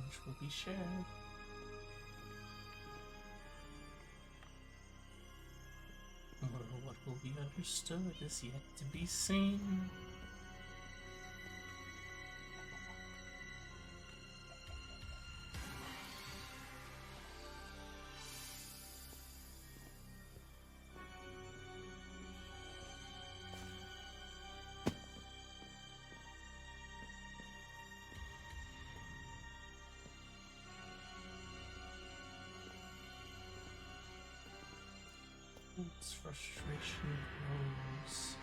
which will be shared. What will be understood is yet to be seen. Its frustration grows.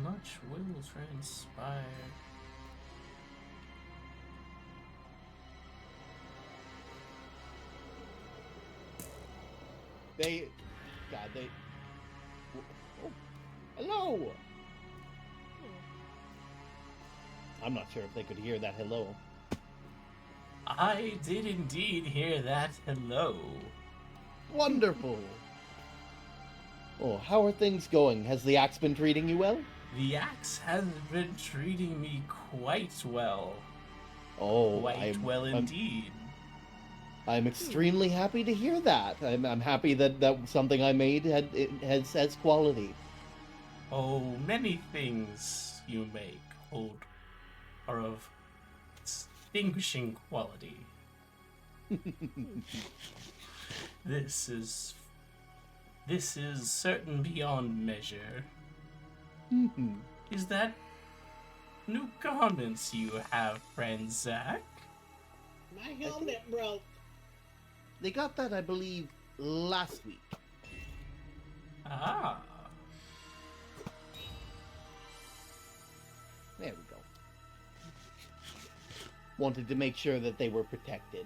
Much will transpire. God, oh, hello! I'm not sure if they could hear that hello. I did indeed hear that hello. Wonderful! Oh, how are things going? Has the axe been treating you well? The axe has been treating me quite well. Oh, Quite well indeed. I'm extremely happy to hear that. I'm happy that something I made has quality. Oh, many things you make are of distinguishing quality. This is certain beyond measure. Is that new garments you have, friend Zach? My helmet broke. They got that, I believe, last week. Ah. There we go. Wanted to make sure that they were protected.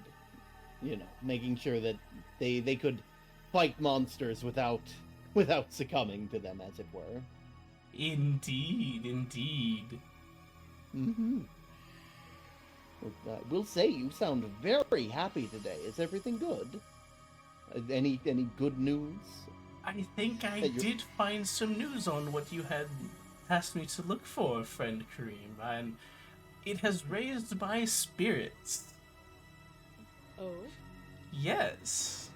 You know, making sure that they could fight monsters without succumbing to them, as it were. Indeed. Mm-hmm. I will say you sound very happy today. Is everything good? Any good news? I think I did find some news on what you had asked me to look for, friend Kareem, and it has raised my spirits. Oh? Yes.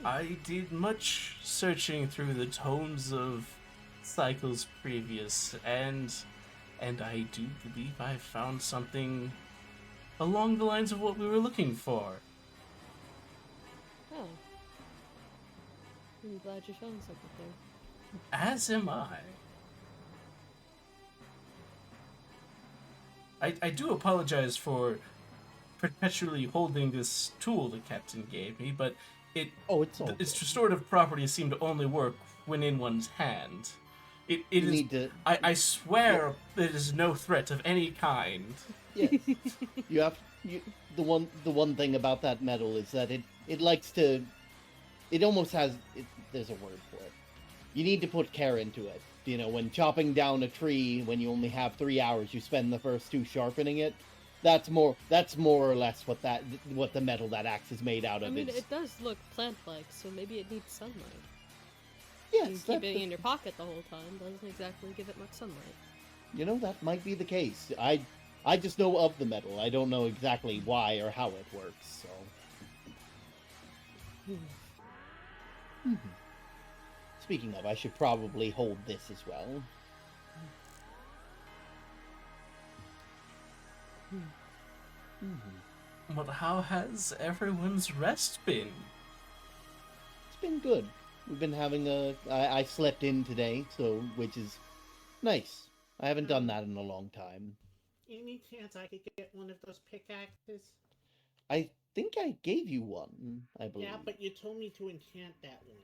I did much searching through the tomes of cycles previous, and I do believe I found something along the lines of what we were looking for. Oh. I'm glad you found something. As am I. I do apologize for perpetually holding this tool the captain gave me, but its restorative properties seem to only work when in one's hand. I swear it is no threat of any kind. Yes. The one thing about that metal is that it likes to. It almost has. There's a word for it. You need to put care into it. You know, when chopping down a tree, when you only have 3 hours, you spend the first 2 sharpening it. That's more or less what the metal that axe is made out of. I mean, it does look plant-like, so maybe it needs sunlight. Yes, and keep it in your pocket the whole time doesn't exactly give it much sunlight. You know, that might be the case. I just know of the metal. I don't know exactly why or how it works. So. Speaking of, I should probably hold this as well. But how has everyone's rest been? It's been good. We've been having I slept in today, which is nice. I haven't done that in a long time. Any chance I could get one of those pickaxes? I think I gave you one, I believe. Yeah, but you told me to enchant that one.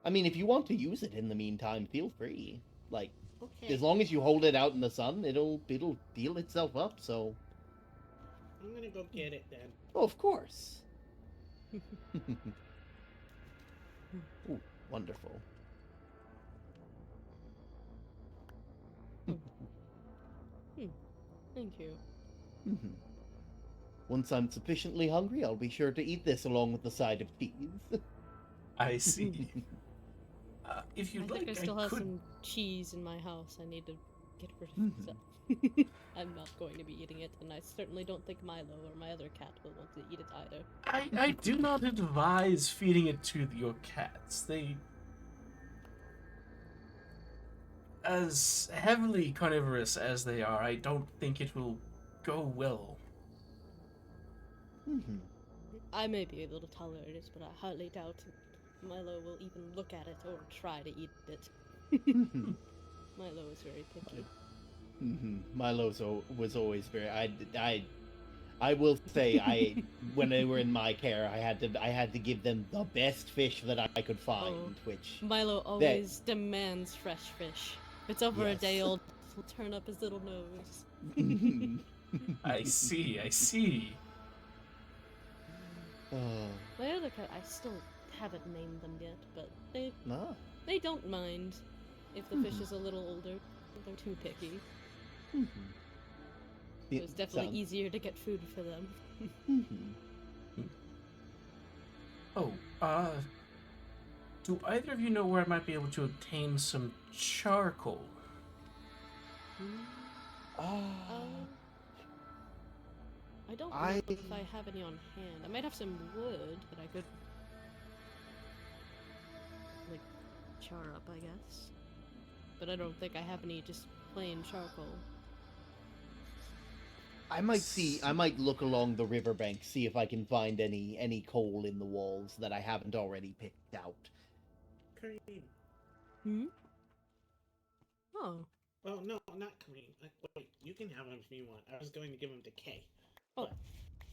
I mean, if you want to use it in the meantime, feel free. Like, okay. As long as you hold it out in the sun, it'll heal itself up, so... I'm gonna go get it then. Oh, of course. Ooh, wonderful. Thank you. Once I'm sufficiently hungry, I'll be sure to eat this along with the side of peas. I see. If you'd I think like, I still I have could. some cheese in my house. I need to get rid of Mhm. some. I'm not going to be eating it, and I certainly don't think Milo or my other cat will want to eat it either. I do not advise feeding it to your cats. They, as heavily carnivorous as they are, I don't think it will go well. Mhm. I may be able to tolerate it, but I highly doubt Milo will even look at it or try to eat it. Mhm. Milo is very picky. Was always very. I will say when they were in my care, I had to give them the best fish that I could find, which Milo that always demands fresh fish. If it's over a yes. day old, he'll turn up his little nose. I see, I see. Oh, My other cat, I still haven't named them yet, but no. they don't mind if the fish is a little older. They're too picky. So it's definitely easier to get food for them. Oh, do either of you know where I might be able to obtain some charcoal? I don't know if I have any on hand. I might have some wood that I could, like, char up, I guess. But I don't think I have any just plain charcoal. I might look along the riverbank, see if I can find any coal in the walls that I haven't already picked out. Kareem. Oh. Well, no, not Kareem. Wait, you can have him if you want. I was going to give him to Kay. Oh.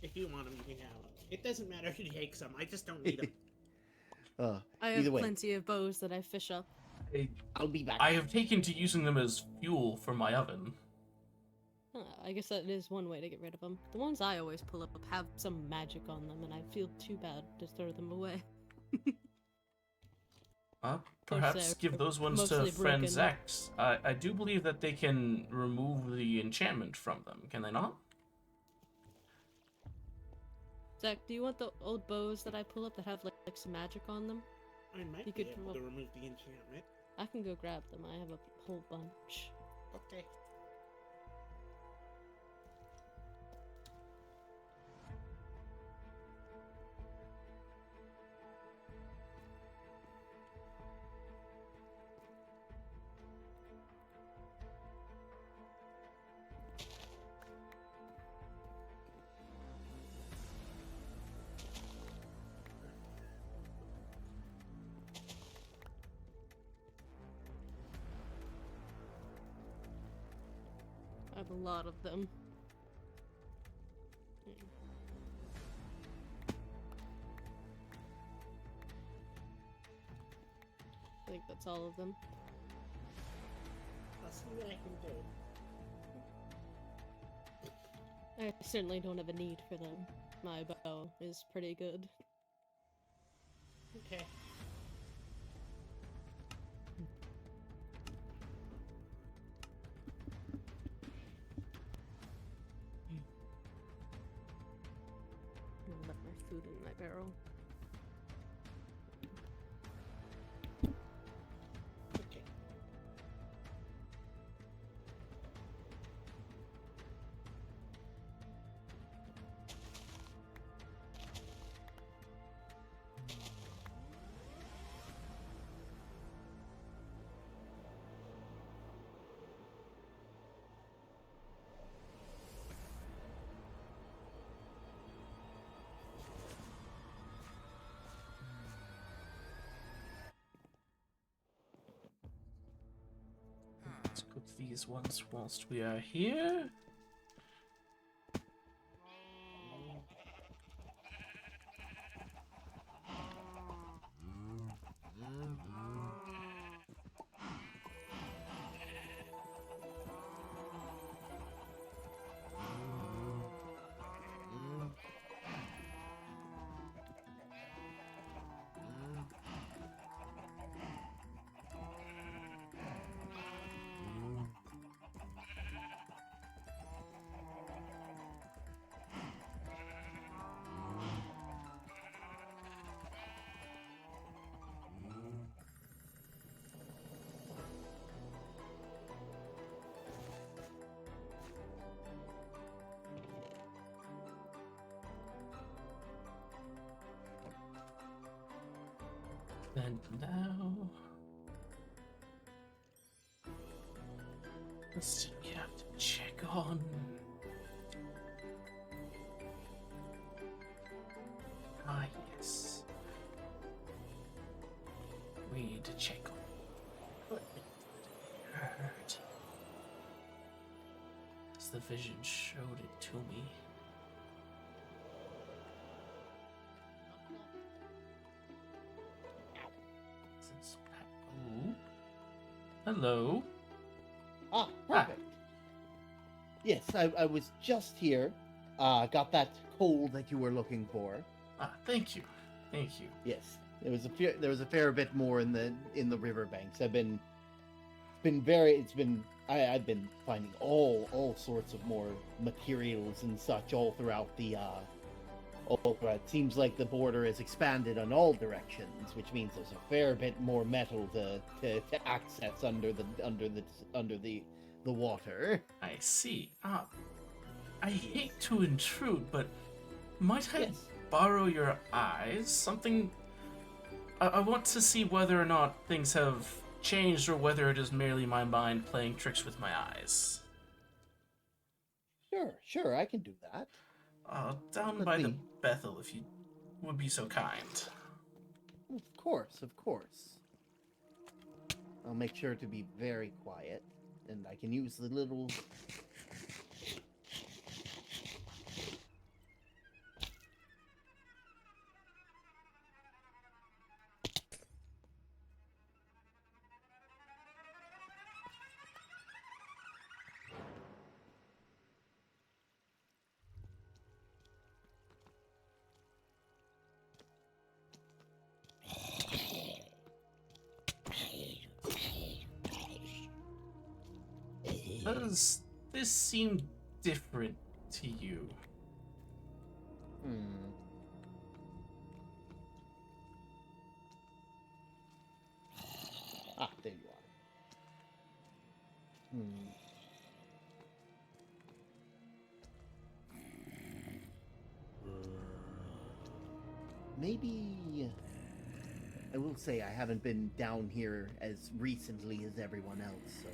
But if you want him, you can have him. It doesn't matter if he takes them. I just don't need them. I have plenty of bows that I fish up. I'll be back. I have taken to using them as fuel for my oven. I guess that is one way to get rid of them. The ones I always pull up have some magic on them, and I feel too bad to throw them away. Perhaps give those ones to friend broken. Zach. I do believe that they can remove the enchantment from them, can they not? Zach, do you want the old bows that I pull up that have like some magic on them? I might be able to remove the enchantment. I can go grab them. I have a whole bunch. Okay. I have a lot of them. I think that's all of them. I'll see what I can do. I certainly don't have a need for them. My bow is pretty good. Okay. I'll let my food in my barrel. Okay. Let's cook these ones whilst we are here. And now... let's see, we have to check on... ah, yes. We need to check on what it hurt. As the vision showed it to me. Oh. Hello. Ah, perfect. Yes, I was just here. Got that coal that you were looking for. Ah, thank you. Thank you. Yes, there was a fair bit more in the riverbanks. I've been finding all sorts of more materials and such all throughout the it seems like the border has expanded on all directions, which means there's a fair bit more metal to access under the water. I see. I hate to intrude, but might I borrow your eyes? Something... I want to see whether or not things have changed or whether it is merely my mind playing tricks with my eyes. Sure, I can do that. Down by the Bethel, if you would be so kind. Of course. I'll make sure to be very quiet, and I can use the little... Does this seem different to you? Ah, there you are. Maybe... I will say I haven't been down here as recently as everyone else, so...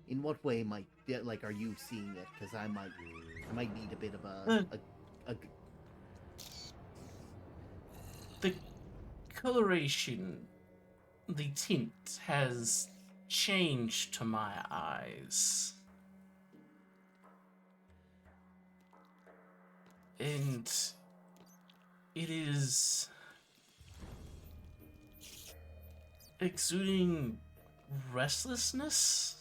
in what way are you seeing it? Because I might need a bit of a... The coloration, the tint has changed to my eyes. And it is exuding restlessness?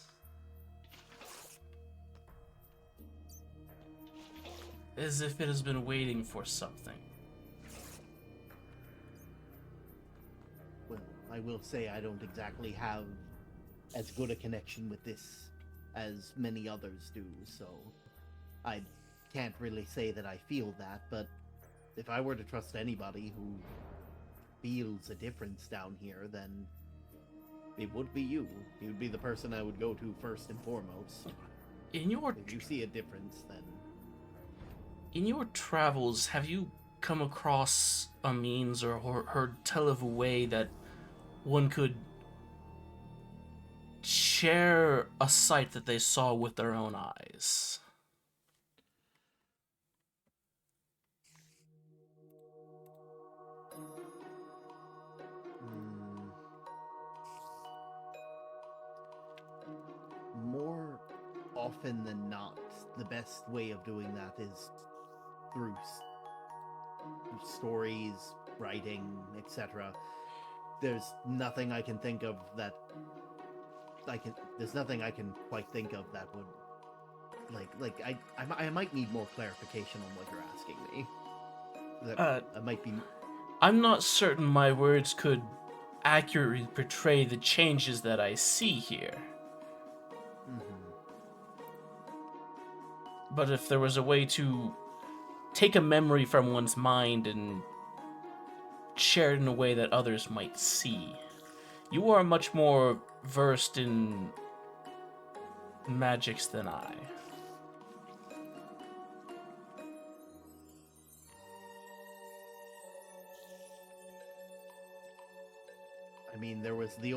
As if it has been waiting for something. Well, I will say I don't exactly have as good a connection with this as many others do, so I can't really say that I feel that, but if I were to trust anybody who feels a difference down here, then it would be you. You would be the person I would go to first and foremost. If you see a difference, then... in your travels, have you come across a means or heard tell of a way that one could share a sight that they saw with their own eyes? More often than not, the best way of doing that is through stories, writing, etc. There's nothing I can think of that there's nothing I can quite think of that would I might need more clarification on what you're asking me. I might be... I'm not certain my words could accurately portray the changes that I see here. But if there was a way to take a memory from one's mind and share it in a way that others might see. You are much more versed in magics than I. mean, there was an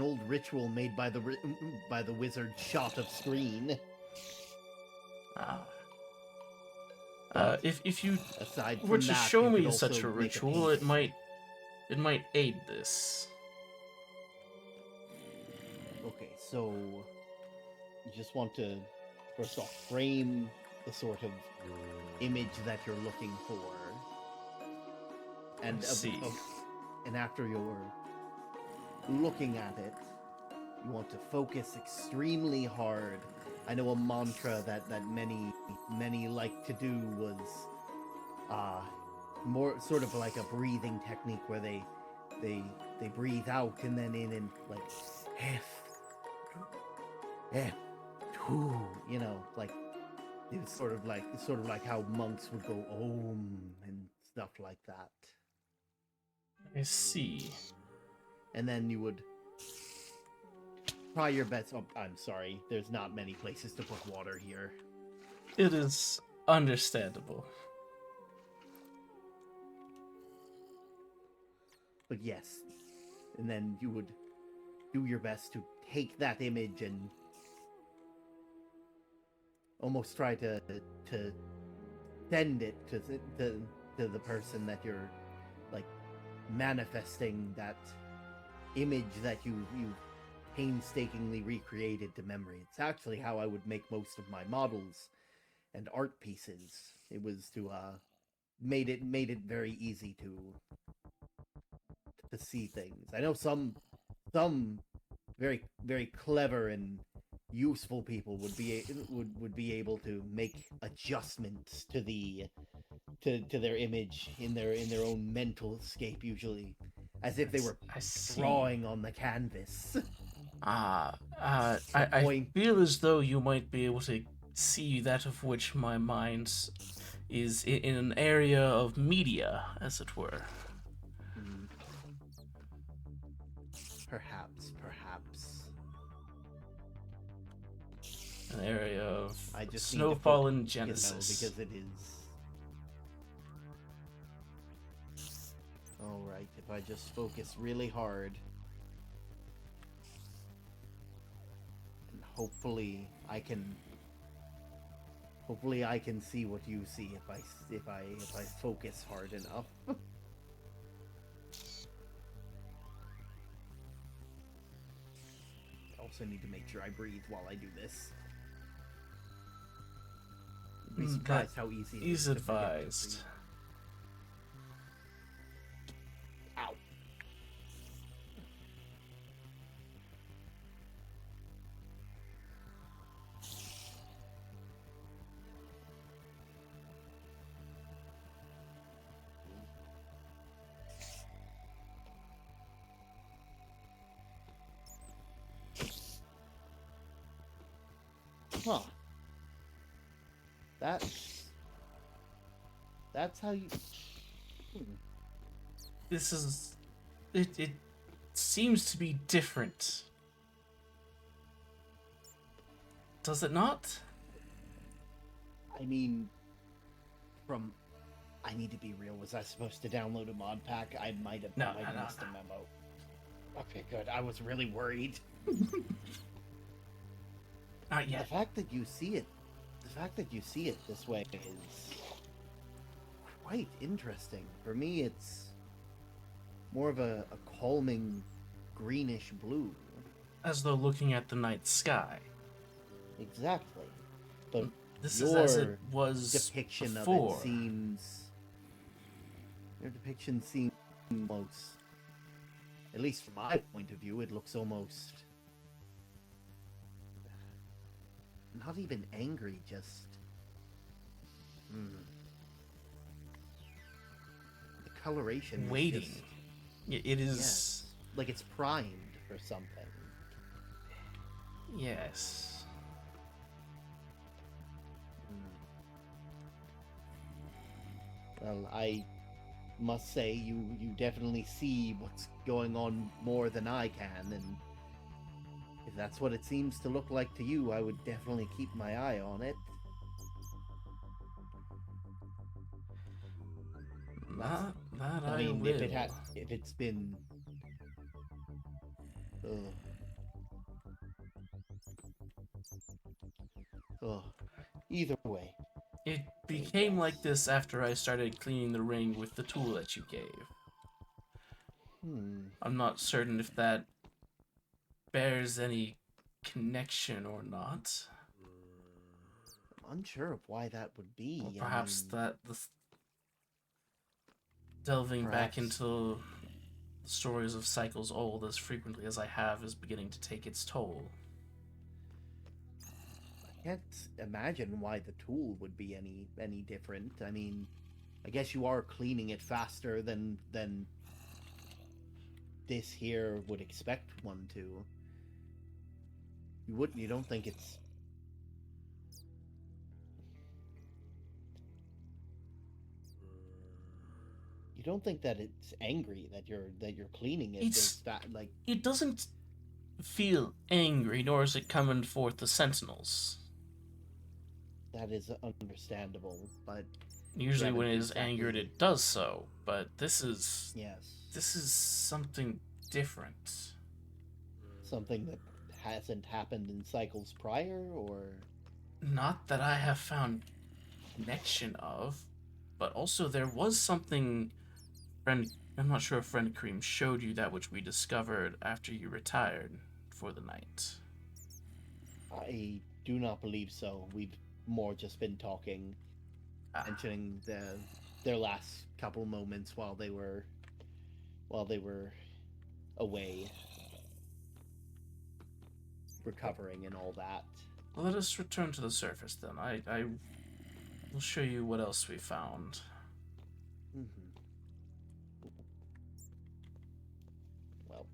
old ritual made by the wizard shot of screen. If you Aside were from to that, show you me could such also a make ritual, it might aid this. Okay, so you just want to first off frame the sort of image that you're looking for, and and after you're looking at it, you want to focus extremely hard. I know a mantra that many like to do was more sort of like a breathing technique where they breathe out and then in and like F two, you know, like it's sort of like how monks would go Om and stuff like that. I see. And then you would try your best. Oh, I'm sorry. There's not many places to put water here. It is understandable. But yes. And then you would do your best to take that image and almost try to send it to the person that you're like manifesting that image that you painstakingly recreated to memory. It's actually how I would make most of my models and art pieces. It was to made it very easy to see things. I know some very very clever and useful people would be able to make adjustments to their image in their own mental escape, usually as if they were drawing on the canvas. I feel as though you might be able to see that of which my mind is in an area of media, as it were. Perhaps. An area of Snowfall and Genesis. Because it is. Alright, if I just focus really hard. And hopefully I can see what you see if I focus hard enough. I also need to make sure I breathe while I do this. You'd be surprised how easy it is. He's advised. Ow. Huh. That's how you... This is... It seems to be different. Does it not? I mean, I need to be real. Was I supposed to download a mod pack? I might have missed a memo. Okay, good. I was really worried. Not yet. The fact that you see it this way is quite interesting. For me, it's more of a calming greenish blue. As though looking at the night sky. Exactly. But this is as it was depiction before. Of it seems... Your depiction seems almost... At least from my point of view, it looks almost... Not even angry, just... The coloration waiting. Is just... It is... Yes. Like it's primed for something. Yes. Well, I must say, you definitely see what's going on more than I can, and if that's what it seems to look like to you, I would definitely keep my eye on it. That I mean, will. if it's been... Either way. It became like this after I started cleaning the ring with the tool that you gave. I'm not certain if that bears any connection or not. I'm unsure of why that would be. Or perhaps delving back into the stories of cycles old as frequently as I have is beginning to take its toll. I can't imagine why the tool would be any different. I mean, I guess you are cleaning it faster than this here would expect one to. You don't think it's... You don't think that it's angry that you're cleaning it? It doesn't feel angry, nor is it coming forth the sentinels. That is understandable, but usually when it is angered, it does so. But this is something different. Something that hasn't happened in cycles prior, or not that I have found connection of, but also there was something. I'm not sure if Friend Kareem showed you that which we discovered after you retired for the night. I do not believe so. We've more just been talking, mentioning their last couple moments while they were away, recovering and all that. Well, let us return to the surface then. I will show you what else we found. Well,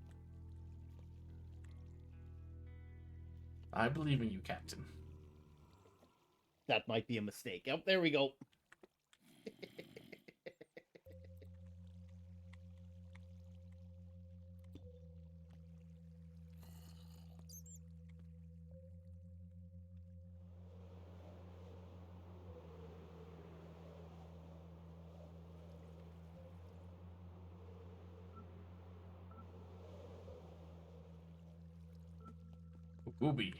I believe in you, Captain. That might be a mistake. Oh, there we go. Ooby.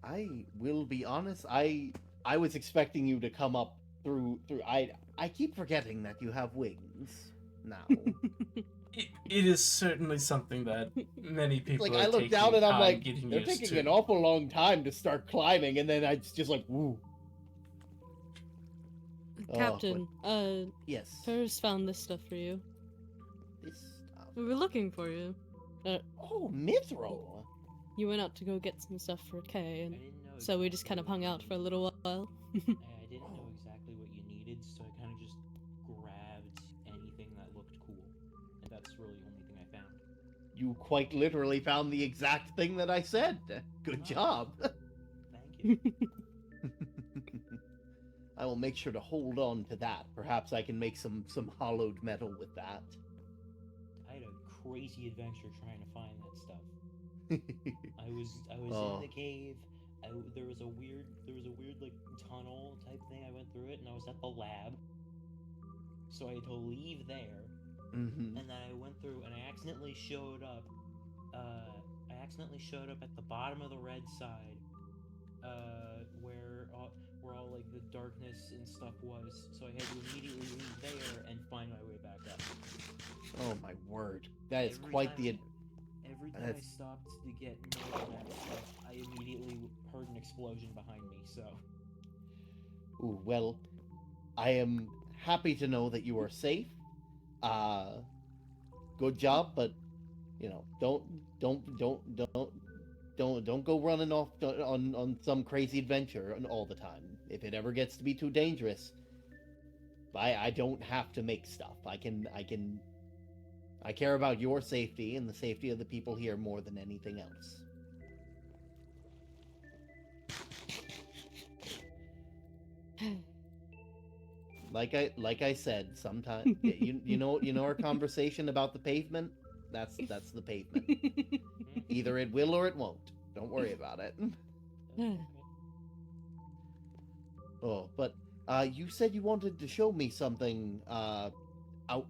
I will be honest. I was expecting you to come up through. I keep forgetting that you have wings now. It is certainly something that many people I look down and I'm like, they're taking an awful long time to start climbing, and then it's just like, woo. Captain, yes. Ferris found this stuff for you. This stuff? We were looking for you. Mithril! You went out to go get some stuff for Kay, and so we just kind of hung out for a little while. I didn't know exactly what you needed, so I kind of just grabbed anything that looked cool. And that's really the only thing I found. You quite literally found the exact thing that I said. Good job. Thank you. I will make sure to hold on to that. Perhaps I can make some hollowed metal with that. I had a crazy adventure trying to find that stuff. I was in the cave. There was a weird like tunnel type thing. I went through it, and I was at the lab. So I had to leave there, and then I went through, and I accidentally showed up. At the bottom of the red side, where all like the darkness and stuff was. So I had to immediately leave there and find my way back up. Oh my word! That is quite the. Every time I stopped to get more of that stuff, I immediately heard an explosion behind me, so... Ooh, well, I am happy to know that you are safe. Good job, but, you know, don't go running off on some crazy adventure all the time. If it ever gets to be too dangerous, I don't have to make stuff. I care about your safety and the safety of the people here more than anything else. Like I said, sometimes you know our conversation about the pavement. That's the pavement. Either it will or it won't. Don't worry about it. But You said you wanted to show me something, out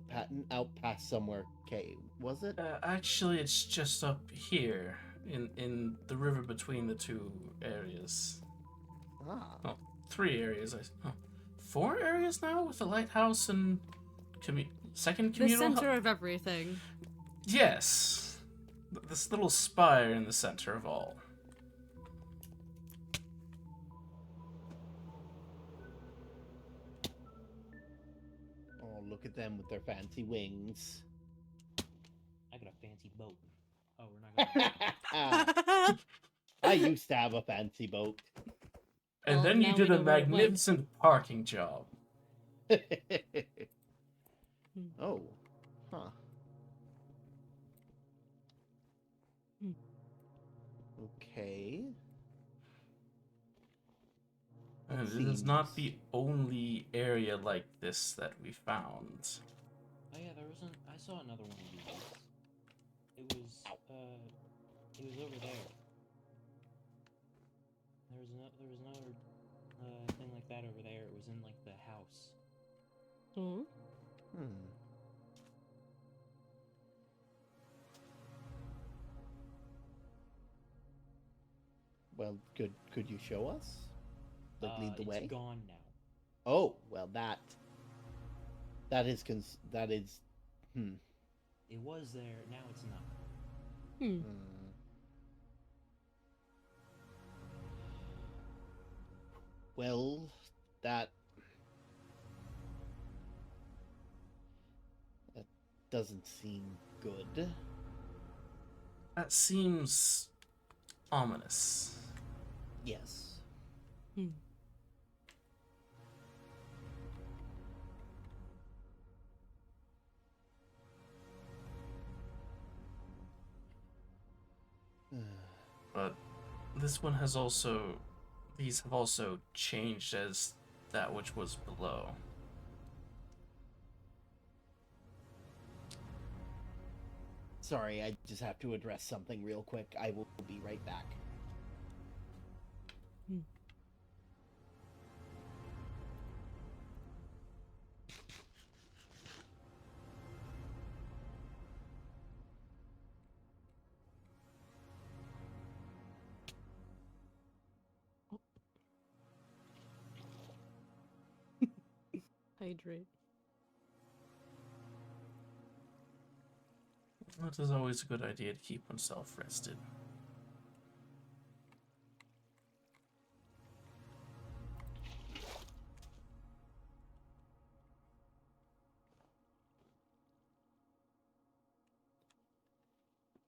past somewhere. Okay, was it? Actually, it's just up here in the river between the two areas. Ah. Oh, 3 areas. Oh, 4 areas now with the lighthouse and second communal. The center of everything. Yes, this little spire in the center of all. Oh, look at them with their fancy wings. I got a fancy boat. Oh, we're not gonna. I used to have a fancy boat. And well, then you did a magnificent parking job. Oh. Huh. Okay. And it is not the only area like this that we found. Oh yeah, I saw another one of these. It was over there. There was another thing like that over there. It was in like the house. Hmm. Well, could you show us? Like lead the way? It's gone now. Oh, well that is It was there, now it's not. Well, that doesn't seem good. That seems ominous. Yes. But this one has also... These have also changed as that which was below. Sorry, I just have to address something real quick. I will be right back. Hydrate. It is always a good idea to keep oneself rested.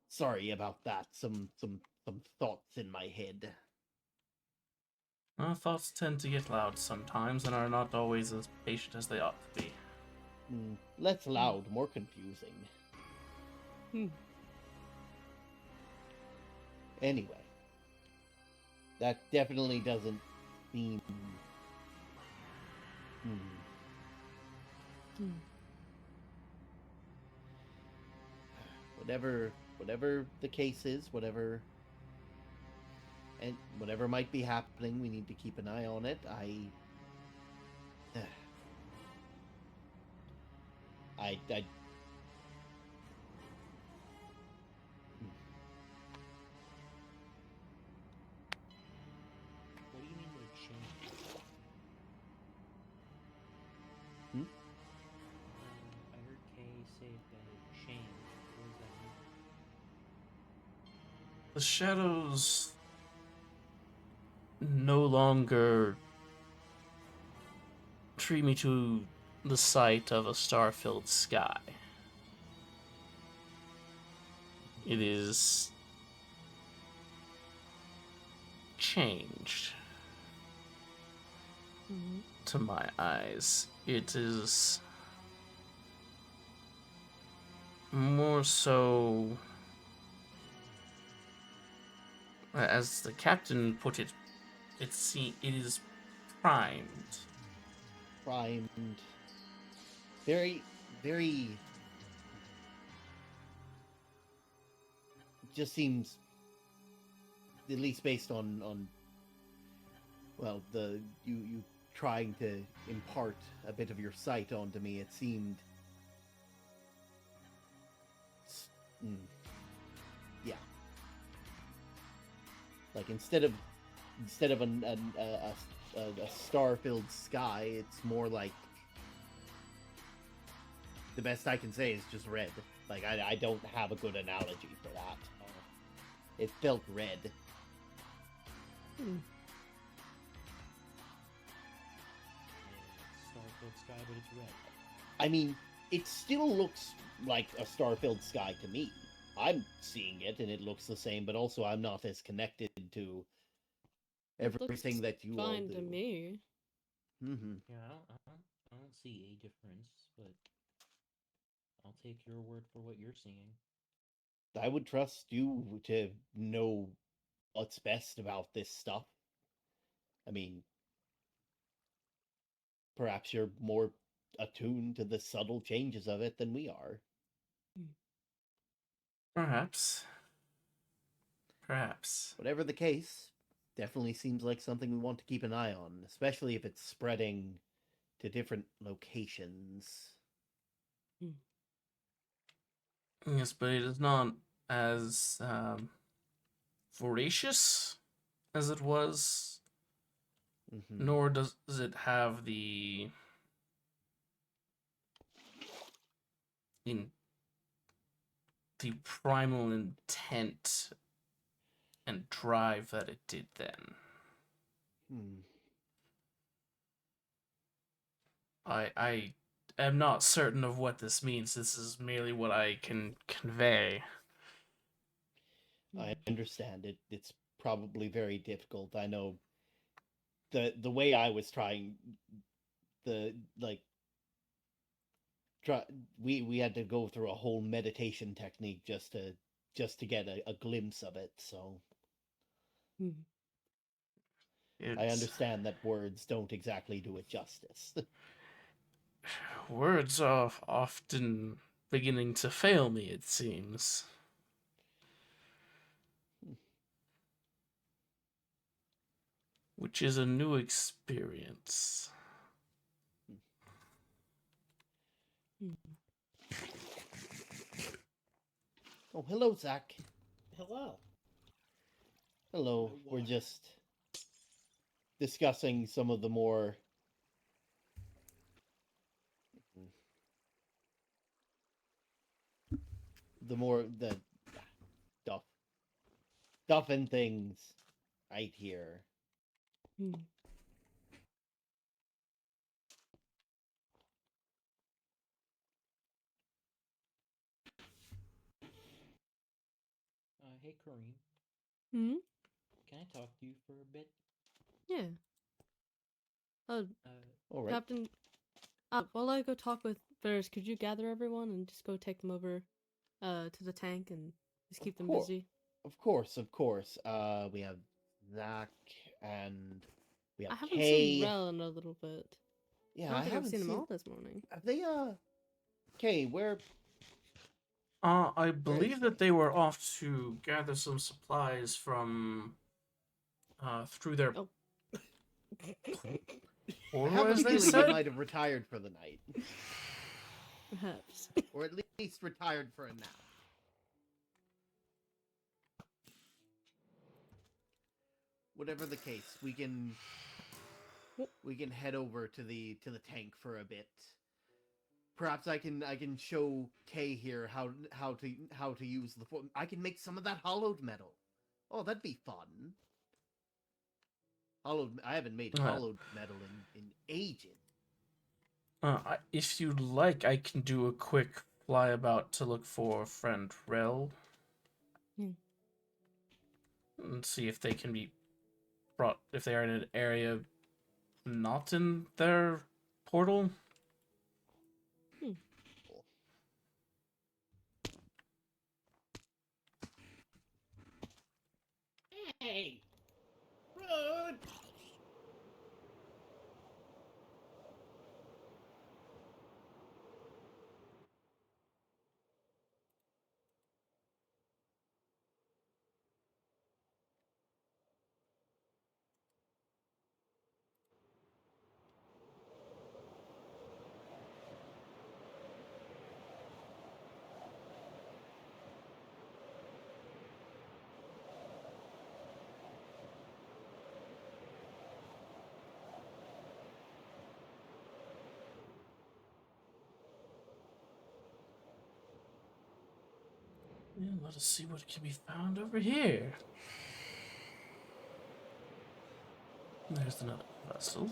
Sorry about that. Some thoughts in my head. Thoughts tend to get loud sometimes and are not always as patient as they ought to be. Less loud, more confusing. Anyway, that definitely doesn't seem... Whatever the case is, whatever might be happening, we need to keep an eye on it. I What do you mean they changed? I heard Kay say that it changed. What does that mean? The shadows no longer tree me to the sight of a star-filled sky. It is changed to my eyes. It is more so, as the captain put it, it is primed. Primed. Very, very... Just seems, at least based on well, you trying to impart a bit of your sight onto me, it seemed... Yeah. Like, instead of a star-filled sky, it's more like... The best I can say is just red. Like, I don't have a good analogy for that. It felt red. Star-filled sky, but it's red. I mean, it still looks like a star-filled sky to me. I'm seeing it, and it looks the same, but also I'm not as connected to everything that you all do. Fine to me. Mm-hmm. Yeah, I don't see a difference, but I'll take your word for what you're seeing. I would trust you to know what's best about this stuff. I mean, perhaps you're more attuned to the subtle changes of it than we are. Perhaps. Perhaps. Whatever the case, definitely seems like something we want to keep an eye on, especially if it's spreading to different locations. Yes, but it is not as voracious as it was, nor does it have the primal intent and drive that it did then. I am not certain of what this means. This is merely what I can convey. I understand it. It's probably very difficult. I know the way I was trying we had to go through a whole meditation technique just to get a glimpse of it, so I understand that words don't exactly do it justice. Words are often beginning to fail me, it seems. Which is a new experience. Oh, hello, Zach. Hello. Hello. We're just discussing some of the more the stuff and things right here. Hey, Kareem. Hmm? Can I talk to you for a bit? Yeah. All right. Captain, while I go talk with Ferris, could you gather everyone and just go take them over to the tank and just keep them busy? Of course. We have Zach and we have I haven't Kay. seen Rel in a little bit. Yeah, I don't think I've seen them all this morning. Have they Kay, where I believe that they were off to gather some supplies from through their portal, as they said. They might have retired for the night. Perhaps. Or at least retired for a nap. Whatever the case, we can head over to the tank for a bit. Perhaps I can show Kay here how to use the form. I can make some of that hollowed metal. Oh, that'd be fun. I haven't made hollowed metal in ages. If you'd like, I can do a quick flyabout to look for friend Rel. And see if they can be brought, if they are in an area not in their portal. Hey! Rude! And let us see what can be found over here. There's another vessel.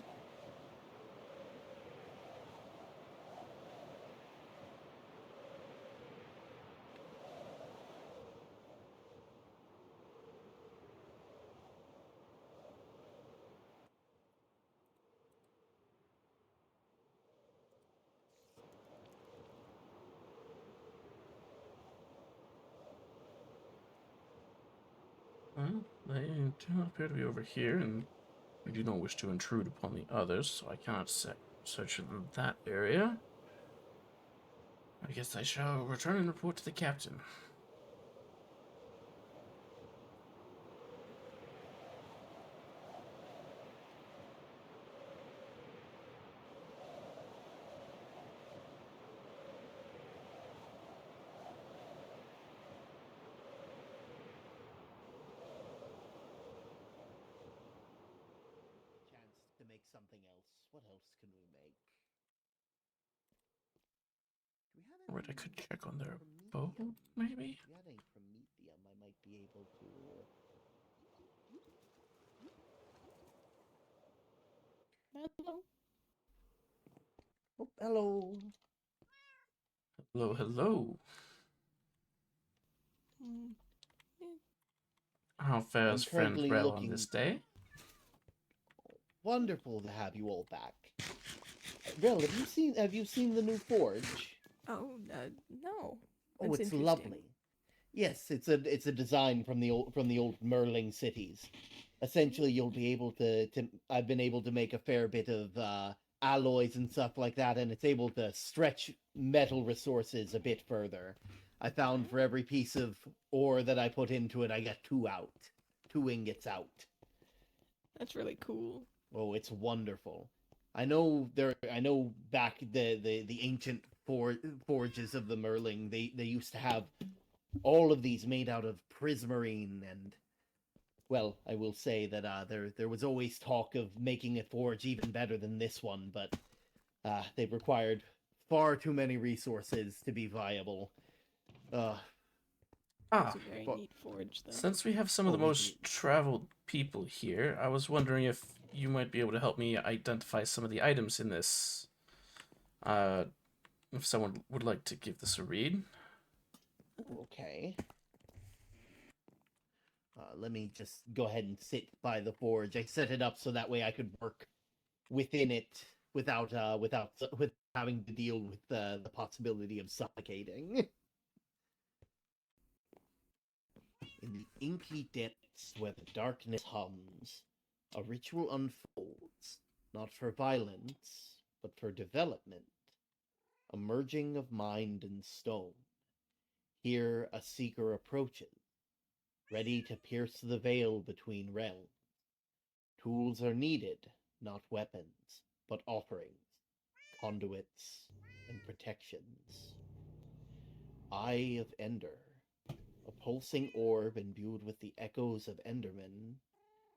Well, they do not appear to be over here, and we do not wish to intrude upon the others, so I cannot search that area. I guess I shall return and report to the captain. Chance to make something else. What else can we make? Do we have any Right, I could check on their boat, maybe? If we had any promethium, I might be able to. Hello. Oh, hello. Hello, hello. Yeah. How fares I'm friend currently Rel on looking. this day? Wonderful to have you all back. Rel, have you seen the new forge? Oh, no. Oh, That's it's interesting. lovely. Yes, it's a design from the old Merling cities. Essentially, you'll be able to I've been able to make a fair bit of alloys and stuff like that, and it's able to stretch metal resources a bit further. I found for every piece of ore that I put into it, I get 2 ingots out. That's really cool. Oh, it's wonderful. I know back the ancient forges of the Merling, they used to have all of these made out of prismarine, and well, I will say that there was always talk of making a forge even better than this one, but they required far too many resources to be viable. It's a very neat forge, though. Since we have some of the most traveled people here, I was wondering if you might be able to help me identify some of the items in this. If someone would like to give this a read. Okay. Let me just go ahead and sit by the forge. I set it up so that way I could work within it without having to deal with the possibility of suffocating. In the inky depths where the darkness hums, a ritual unfolds, not for violence, but for development. A merging of mind and stone. Here a seeker approaches, ready to pierce the veil between realms. Tools are needed, not weapons, but offerings, conduits, and protections. Eye of Ender, a pulsing orb imbued with the echoes of Endermen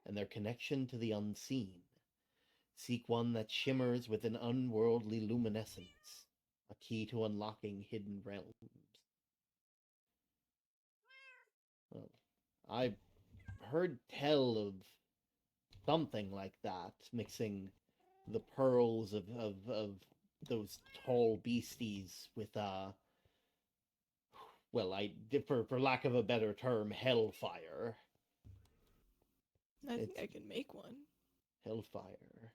and their connection to the unseen. Seek one that shimmers with an unworldly luminescence, a key to unlocking hidden realms. Well, I've heard tell of something like that, mixing the pearls of those tall beasties with well, for lack of a better term, hellfire. I think I can make one. Hellfire.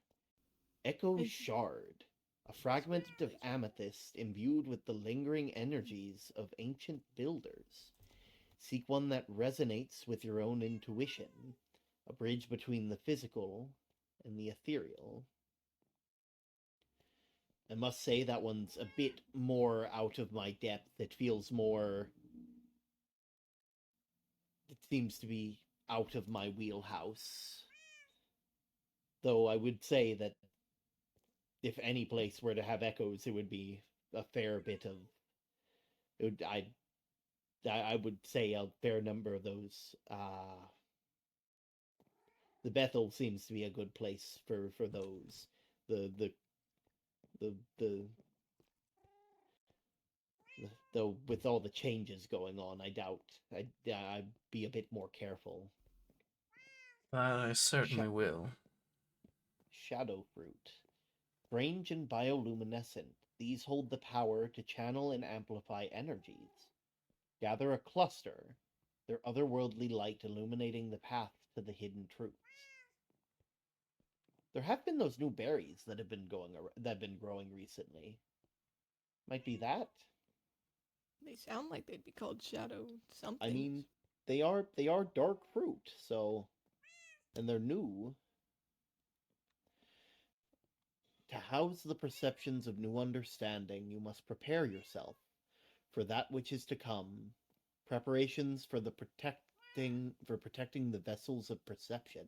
Echo Shard, a fragment of amethyst imbued with the lingering energies of ancient builders. Seek one that resonates with your own intuition, a bridge between the physical and the ethereal. I must say that one's a bit more out of my depth. It feels more... It seems to be out of my wheelhouse. Though I would say that if any place were to have echoes, it would be a fair bit of... I would say a fair number of those. The Bethel seems to be a good place for those. The Though with all the changes going on, I doubt I'd be a bit more careful. I certainly will. Shadow fruit. Strange and bioluminescent, these hold the power to channel and amplify energies. Gather a cluster, their otherworldly light illuminating the path to the hidden truths. There have been those new berries that have been growing recently. Might be that. They sound like they'd be called shadow something. I mean, they are dark fruit, so, and they're new. To house the perceptions of new understanding, you must prepare yourself for that which is to come. Preparations for protecting the vessels of perception.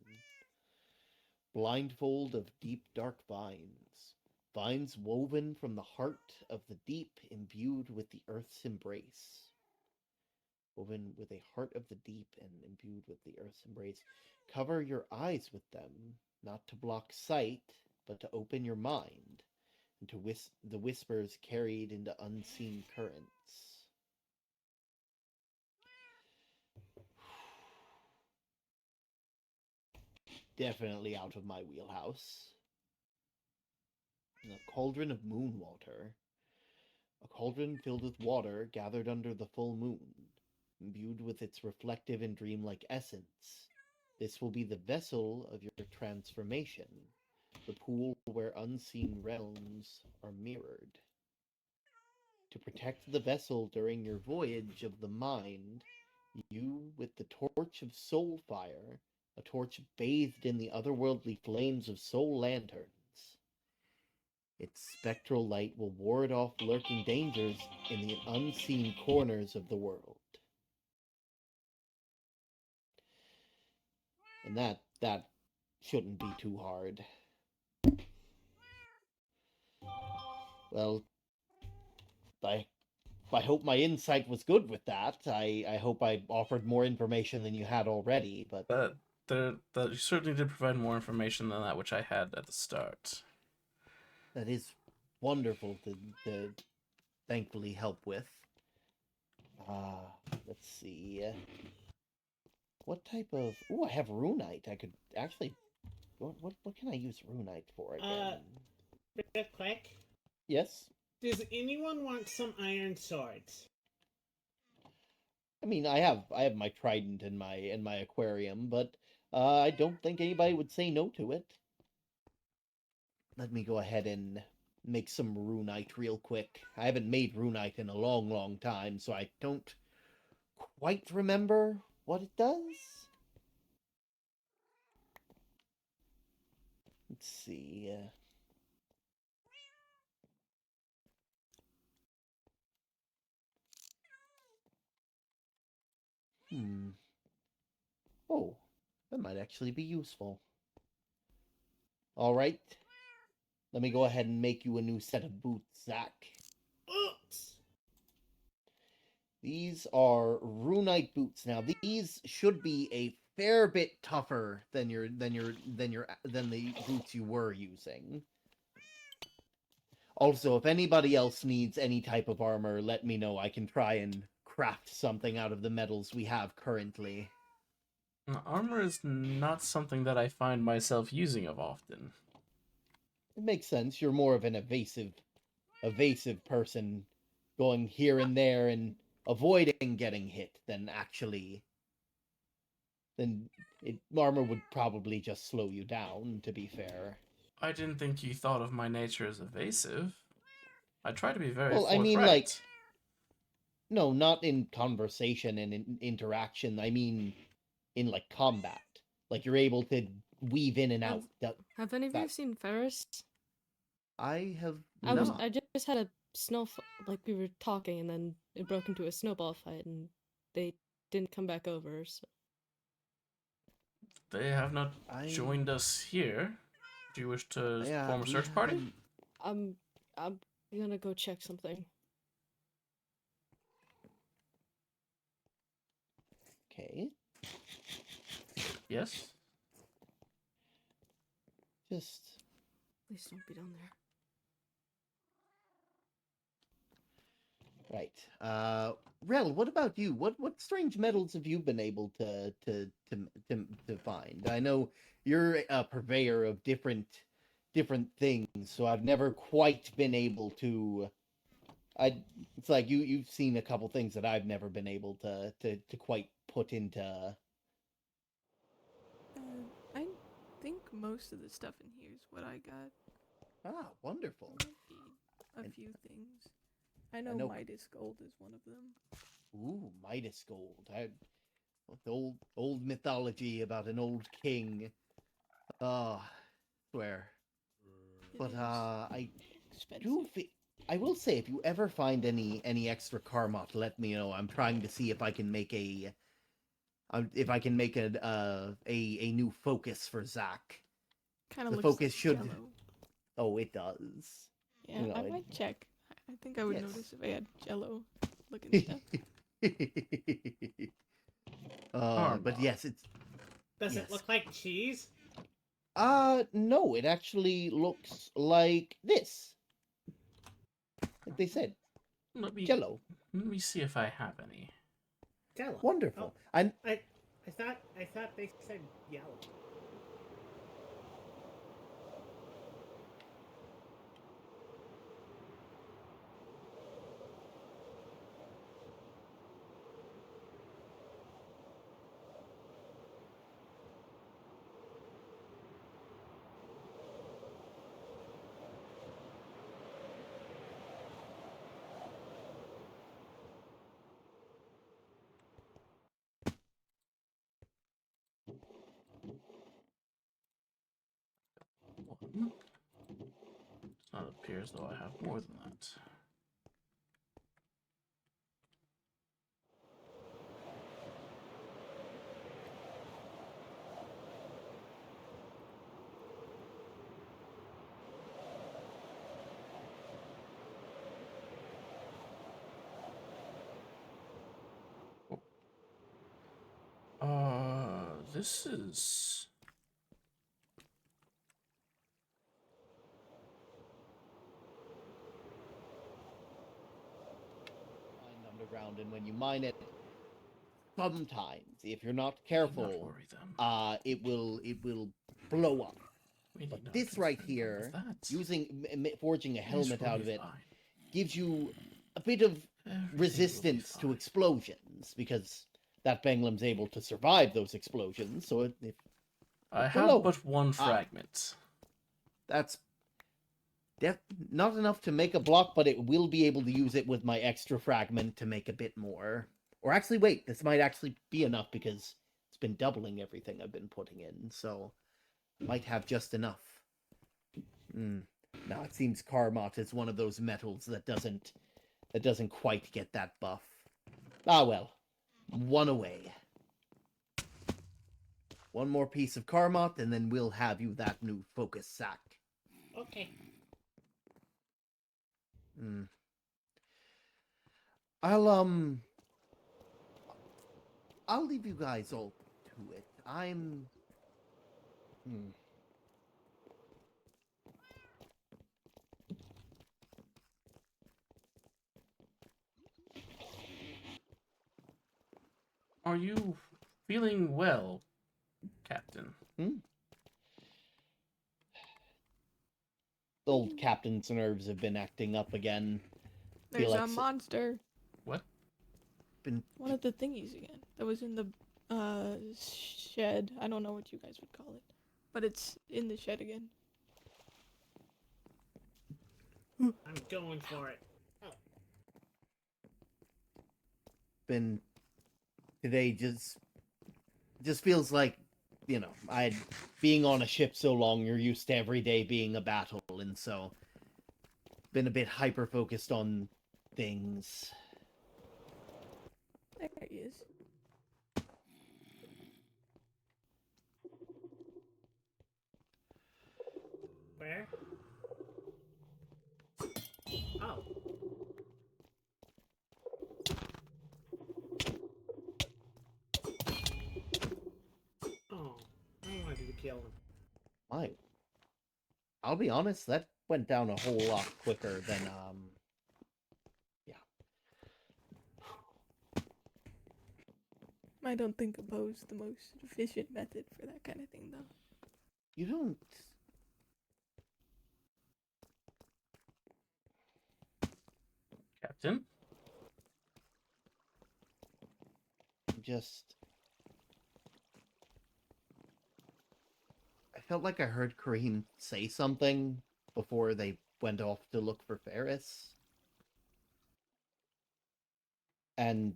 Blindfold of deep dark vines. Vines woven from the heart of the deep, imbued with the earth's embrace. Woven with a heart of the deep and imbued with the earth's embrace. Cover your eyes with them, not to block sight, but to open your mind, and to the whispers carried into unseen currents. Definitely out of my wheelhouse. A cauldron of moon water. A cauldron filled with water gathered under the full moon, imbued with its reflective and dreamlike essence. This will be the vessel of your transformation, the pool where unseen realms are mirrored. To protect the vessel during your voyage of the mind, you, with the torch of soul fire, a torch bathed in the otherworldly flames of soul lanterns. Its spectral light will ward off lurking dangers in the unseen corners of the world. And that shouldn't be too hard. Well, I hope my insight was good with that. I hope I offered more information than you had already, but that you certainly did provide more information than that which I had at the start. That is wonderful to thankfully help with. Let's see. What type of... Ooh, I have runite. I could actually... What can I use runite for again? Real quick. Yes? Does anyone want some iron swords? I mean, I have my trident in my aquarium, but I don't think anybody would say no to it. Let me go ahead and make some runite real quick. I haven't made runite in a long, long time, so I don't quite remember what it does. Let's see. Oh, that might actually be useful. All right. Let me go ahead and make you a new set of boots, Zach. Oops. These are runite boots. Now, these should be a fair bit tougher than the boots you were using. Also, if anybody else needs any type of armor, let me know. I can try and craft something out of the metals we have currently. Armor is not something that I find myself using of often. It makes sense. You're more of an evasive person, going here and there and avoiding getting hit than actually... Then armor would probably just slow you down, to be fair. I didn't think you thought of my nature as evasive. I try to be very Well, forthright. I mean, like... No, not in conversation and in interaction. I mean, in, like, combat. Like, you're able to weave in and out. Have any of you seen Ferris? I have not. I just had a snowfall, like, we were talking, and then it broke into a snowball fight, and they didn't come back over, so... They have not joined us here. Do you wish to form a search party? I'm gonna go check something. Okay. Yes? Just... Please don't be down Right. Rel, what about you? What strange metals have you been able to find? I know you're a purveyor of different things, so I've never quite been able to. It's like you've seen a couple things that I've never been able to quite put into. I think most of the stuff in here is what I got. Ah, wonderful. Might be a And- few things. I know Midas gold is one of them. Ooh, Midas gold. The old mythology about an old king. Ah, swear. But I do. I will say, if you ever find any extra Karmot, let me know. I'm trying to see if I can make a new focus for Zach. Kind of The looks focus like should. Jello. Oh, it does. Yeah, I might check. I think I would Yes. notice if I had Jello looking stuff. But yes, it's. Does Yes. it look like cheese? No, it actually looks like this. Like they said, Jello. Let me see if I have any. Jello. Wonderful. Oh, I thought they said yellow. One. It appears though I have more than that. This is. Underground, and when you mine it, sometimes, if you're not careful, it will blow up. But this right here, forging a helmet out of it, gives you a bit of resistance to explosions, because that Benglam's able to survive those explosions. So I have but one fragment. That's not enough to make a block, but it will be able to use it with my extra fragment to make a bit more. Or actually, wait, this might actually be enough because it's been doubling everything I've been putting in, so might have just enough. Now it seems Karmot is one of those metals that doesn't quite get that buff. Ah well, one away. One more piece of Karmot, and then we'll have you that new focus sack. Okay. I'll leave you guys all to it. I'm. Are you feeling well, Captain? Old Captain's nerves have been acting up again. There's a monster. What? One of the thingies again. That was in the shed. I don't know what you guys would call it. But it's in the shed again. I'm going for it. Oh. Been today just feels like, being on a ship so long, you're used to every day being a battle, and so been a bit hyper focused on things. There he is. Where? Oh. Oh, I wanted to kill him. I'll be honest, that went down a whole lot quicker than I don't think a bow's the most efficient method for that kind of thing, though. You don't... Captain? Just... I felt like I heard Kareem say something before they went off to look for Ferris. And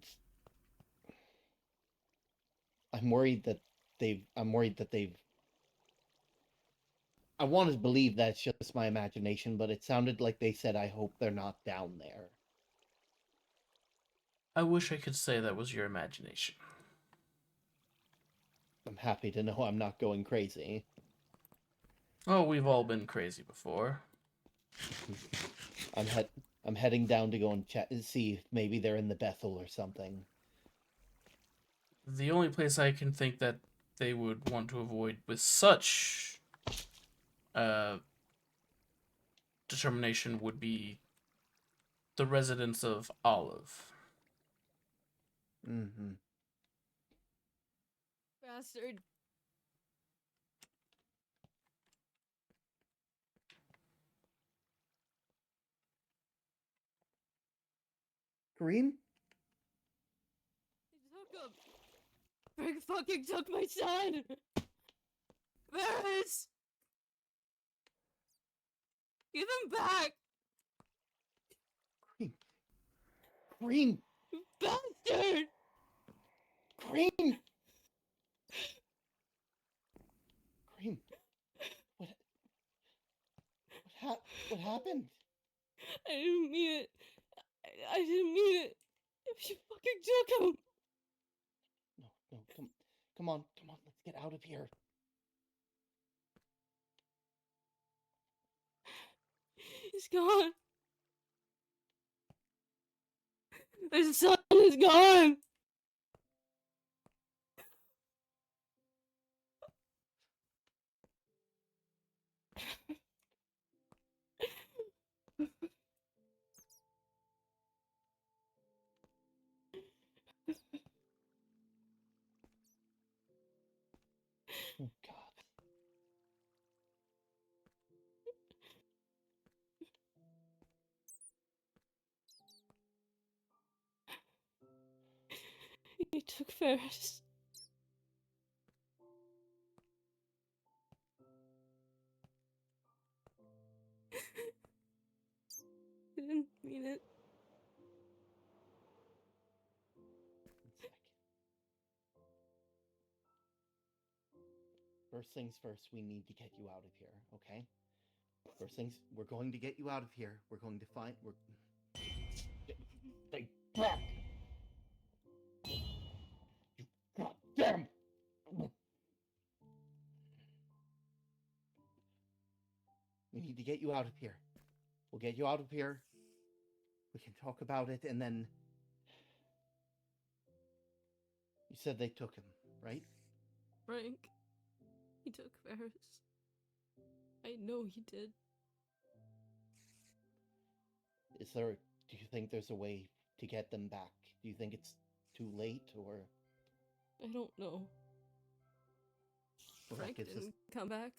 I'm worried that they've... I want to believe that's just my imagination, but it sounded like they said, I hope they're not down there. I wish I could say that was your imagination. I'm happy to know I'm not going crazy. Oh, we've all been crazy before. I'm heading down to go and check and see if maybe they're in the Bethel or something. The only place I can think that they would want to avoid with such determination would be the residence of Olive. Mm-hmm. Bastard. Kareem? He took him. Frank fucking took my son. Ferris. Give him back. Kareem! Bastard. Kareem! Kareem! What happened? I didn't mean it. I didn't mean it. You fucking took him. No, come on, let's get out of here. He's gone. My son is gone. Oh, God. He took Ferris. Didn't mean it. First things first, we need to get you out of here, okay? First things, we're going to get you out of here. We're going to find... Stay back! You goddamn... We need to get you out of here. We'll get you out of here. We can talk about it, and then... You said they took him, right? Frank. He took Ferris. I know he did. Do you think there's a way to get them back? Do you think it's too late, or... I don't know. Frank didn't come back.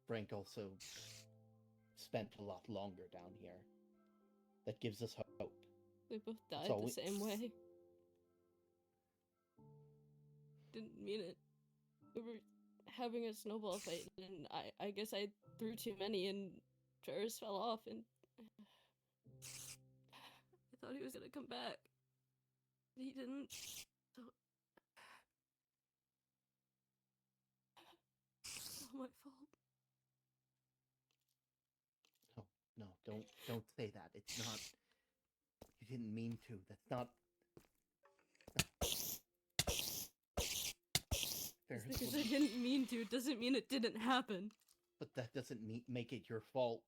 Frank also spent a lot longer down here. That gives us hope. They both died the same way. Didn't mean it. We were having a snowball fight, and I guess I threw too many, and Ferris fell off, and I thought he was gonna come back. He didn't. So it's all my fault. No, don't say that. It's not... You didn't mean to. That's not... Just because I didn't mean to doesn't mean it didn't happen. But that doesn't make it your fault.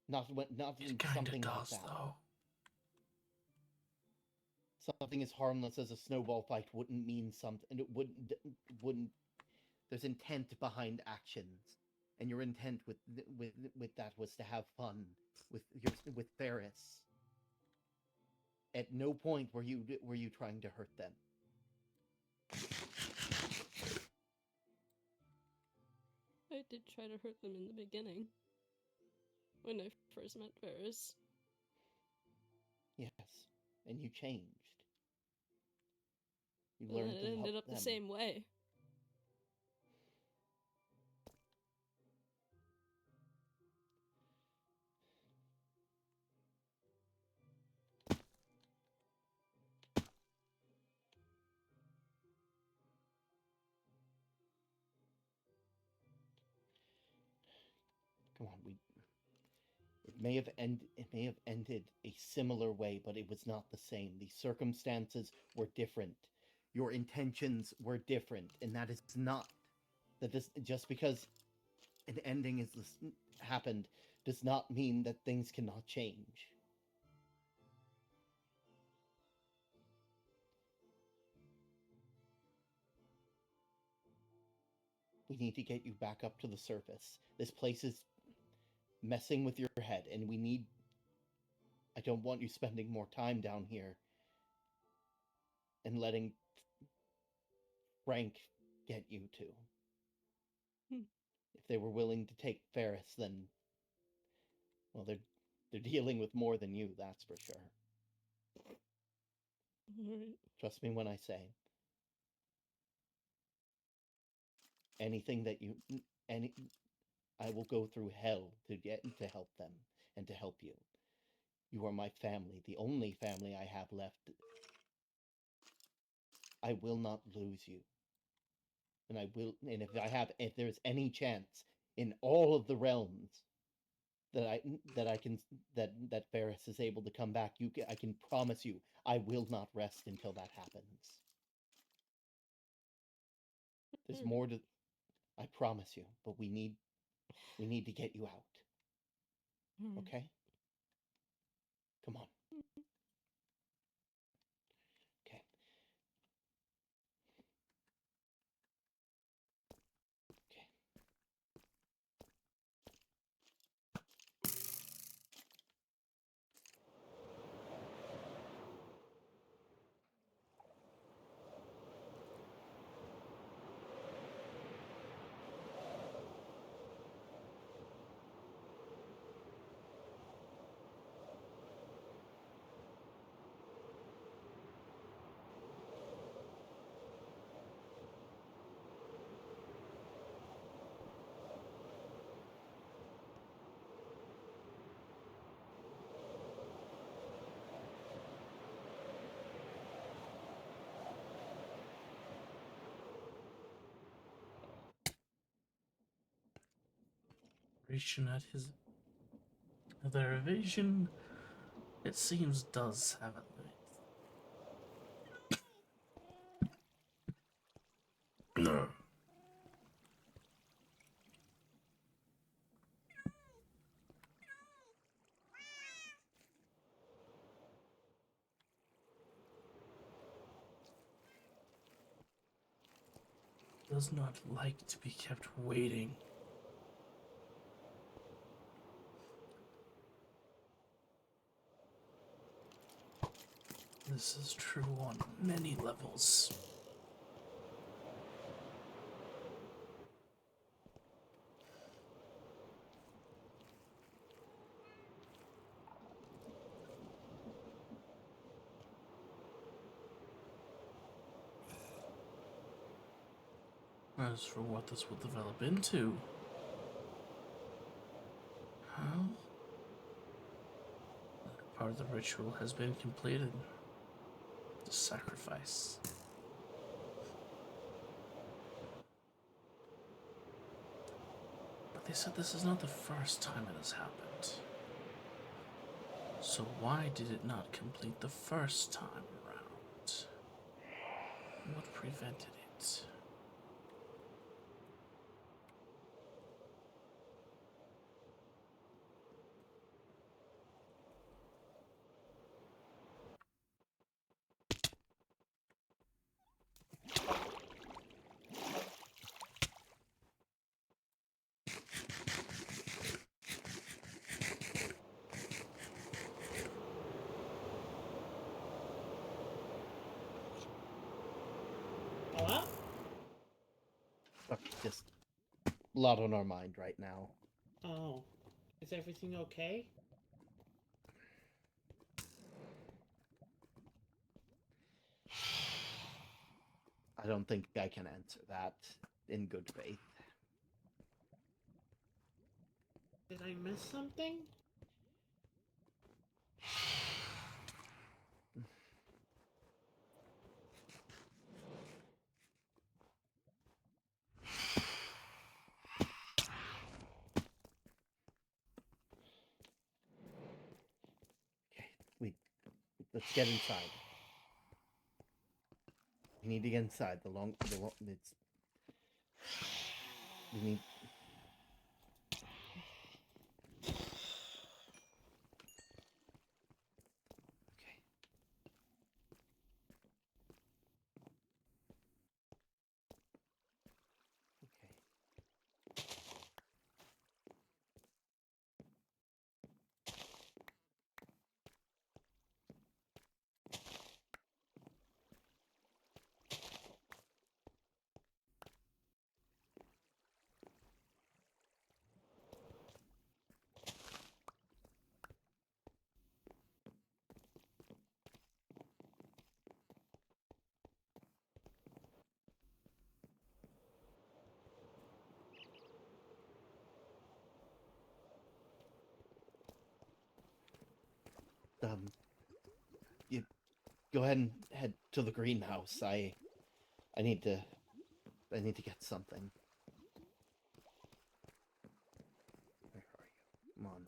Not in something like that. Though. Something as harmless as a snowball fight wouldn't mean something. It wouldn't. There's intent behind actions, and your intent with that was to have fun with Ferris. At no point were you trying to hurt them. I did try to hurt them in the beginning. When I first met Varys. Yes, and you changed. You And learned then to it love ended up them. the same way. Come on, it may have ended a similar way, but it was not the same. The circumstances were different. Your intentions were different, and that is not that this just because an ending is happened does not mean that things cannot change. We need to get you back up to the surface. This place is messing with your head, and I don't want you spending more time down here and letting Frank get you to. If they were willing to take Ferris, then, well, they're dealing with more than you, that's for sure. Right. Trust me when I say. Anything that I will go through hell to get to help them and to help you. You are my family, the only family I have left. I will not lose you. And if there's any chance in all of the realms that Ferris is able to come back, I can promise you, I will not rest until that happens. There's more to, I promise you, but we need to get you out. Okay? Come on. Okay. Okay. At his their evasion, it seems, does have a limit. No. Does not like to be kept waiting. This is true on many levels. As for what this will develop into, well, part of the ritual has been completed. The sacrifice. But they said this is not the first time it has happened. So why did it not complete the first time around? What prevented it? Just a lot on our mind right now. Oh, is everything okay? I don't think I can answer that in good faith. Did I miss something? Let's get inside. We need to get inside. It's. We need. Okay. You go ahead and head to the greenhouse. I need to get something. Where are you? Come on.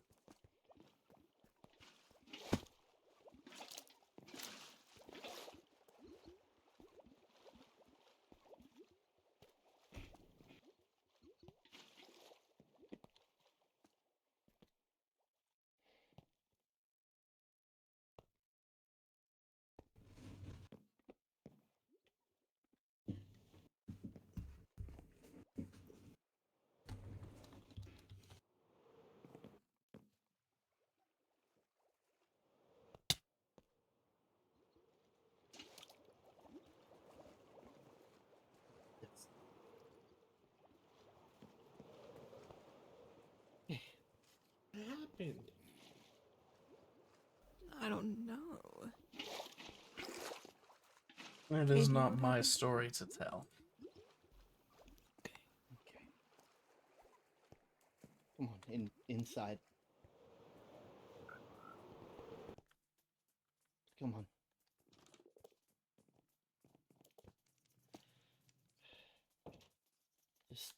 What happened? I don't know. It is not my story to tell. Okay. Come on, inside. Come on. Just.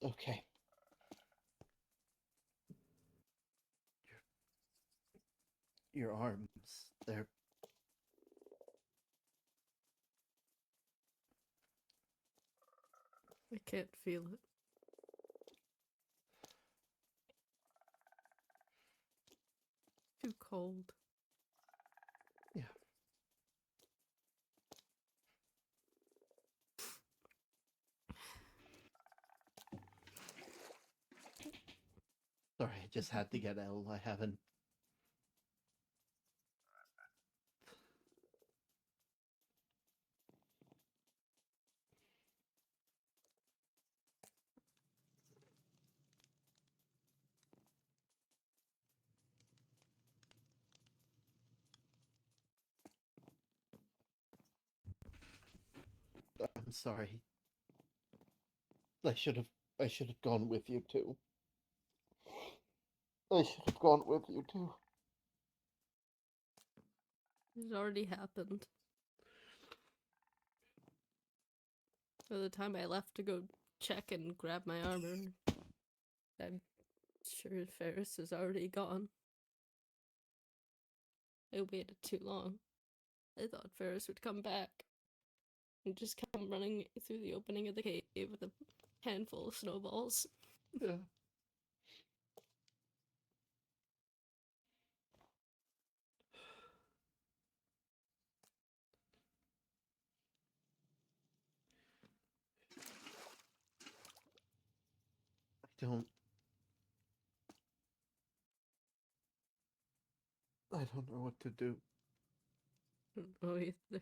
Okay. Your arms, they're. I can't feel it. Too cold. Yeah. Sorry, I just had to get Elle. I haven't. I'm sorry. I should have gone with you too. I should have gone with you too. It's already happened. By the time I left to go check and grab my armor, I'm sure Ferris is already gone. I waited too long. I thought Ferris would come back and just come running through the opening of the cave with a handful of snowballs. Yeah. I don't. I don't know what to do. I don't know either.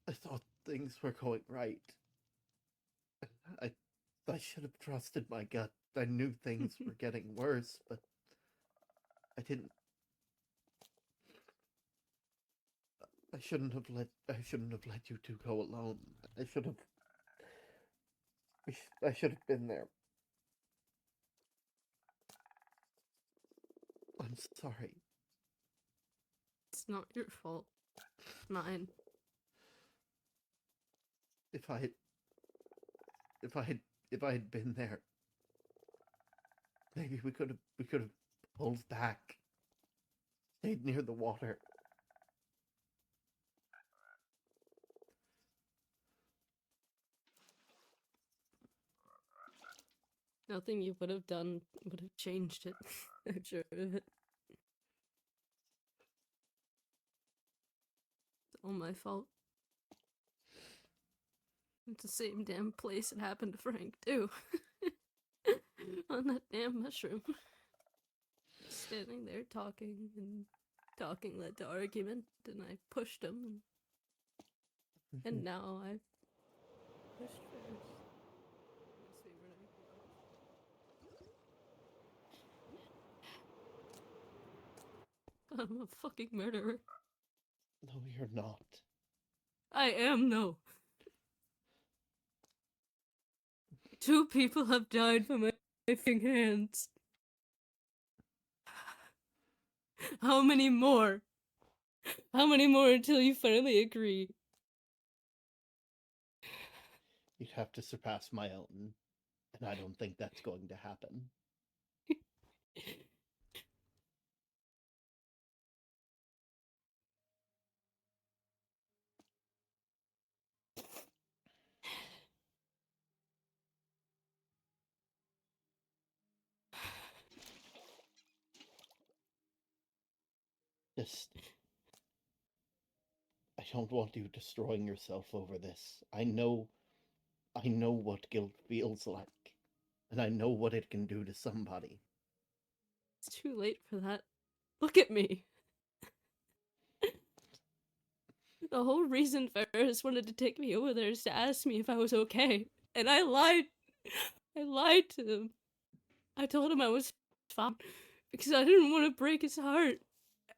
I thought things were going right. I I should have trusted my gut. I knew things were getting worse, but I didn't. I shouldn't have let you two go alone. I should have. I should have been there. I'm sorry. It's not your fault. Mine. If I had been there, maybe we could have pulled back, stayed near the water. Nothing you would have done would have changed it. I'm sure of it. It's all my fault. It's the same damn place it happened to Frank, too. On that damn mushroom. Standing there talking, and talking led to argument, and I pushed him, and now I've pushed Ferris. I'm a fucking murderer. No, you're not. I am, no. 2 people have died from my fucking hands. How many more? How many more until you finally agree? You'd have to surpass my own, and I don't think that's going to happen. Just, I don't want you destroying yourself over this. I know what guilt feels like, and I know what it can do to somebody. It's too late for that. Look at me. The whole reason Ferris wanted to take me over there is to ask me if I was okay. And I lied. I lied to him. I told him I was fine because I didn't want to break his heart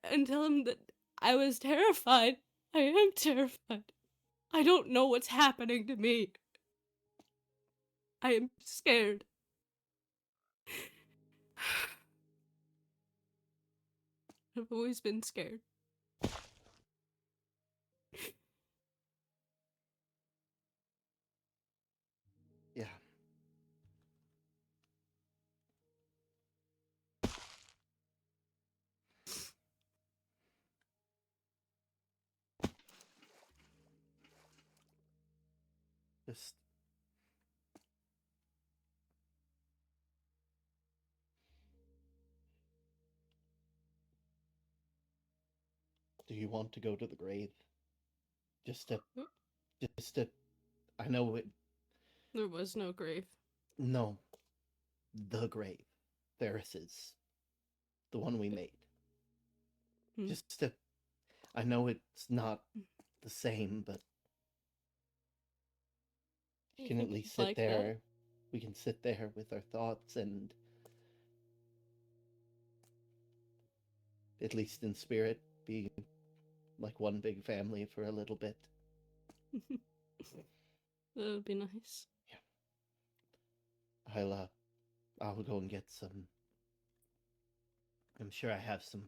and tell him that I was terrified. I am terrified. I don't know what's happening to me. I am scared. I've always been scared. Yeah. Just do you want to go to the grave? Just to I know it. There was no grave. No. The grave. Ferris's. The one we made. Just to I know it's not the same, but you can at least sit there. That? We can sit there with our thoughts and at least in spirit be like one big family for a little bit. That would be nice. Yeah. I'll go and get some. I'm sure I have some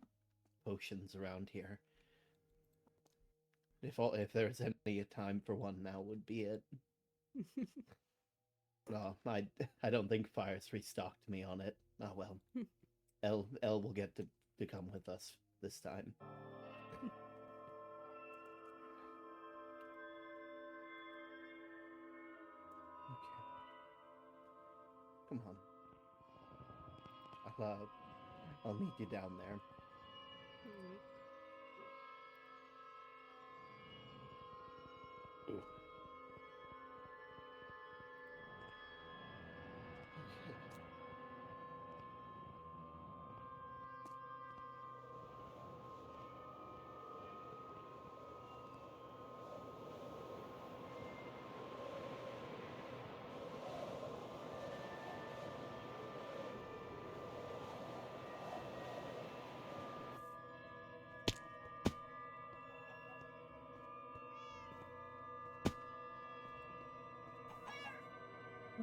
potions around here. If there's any time for one, now would be it. No, I don't think Fire's restocked me on it. Oh well. Elle will get to come with us this time. Okay. Come on. I'll meet you down there.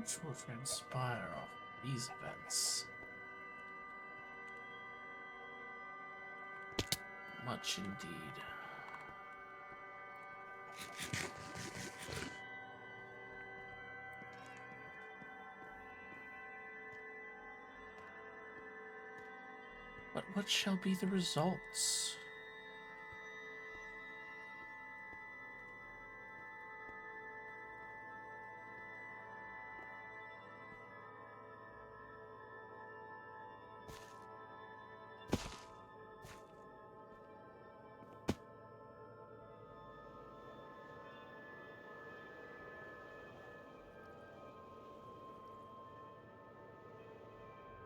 Which will transpire off these events? Much indeed. But what shall be the results?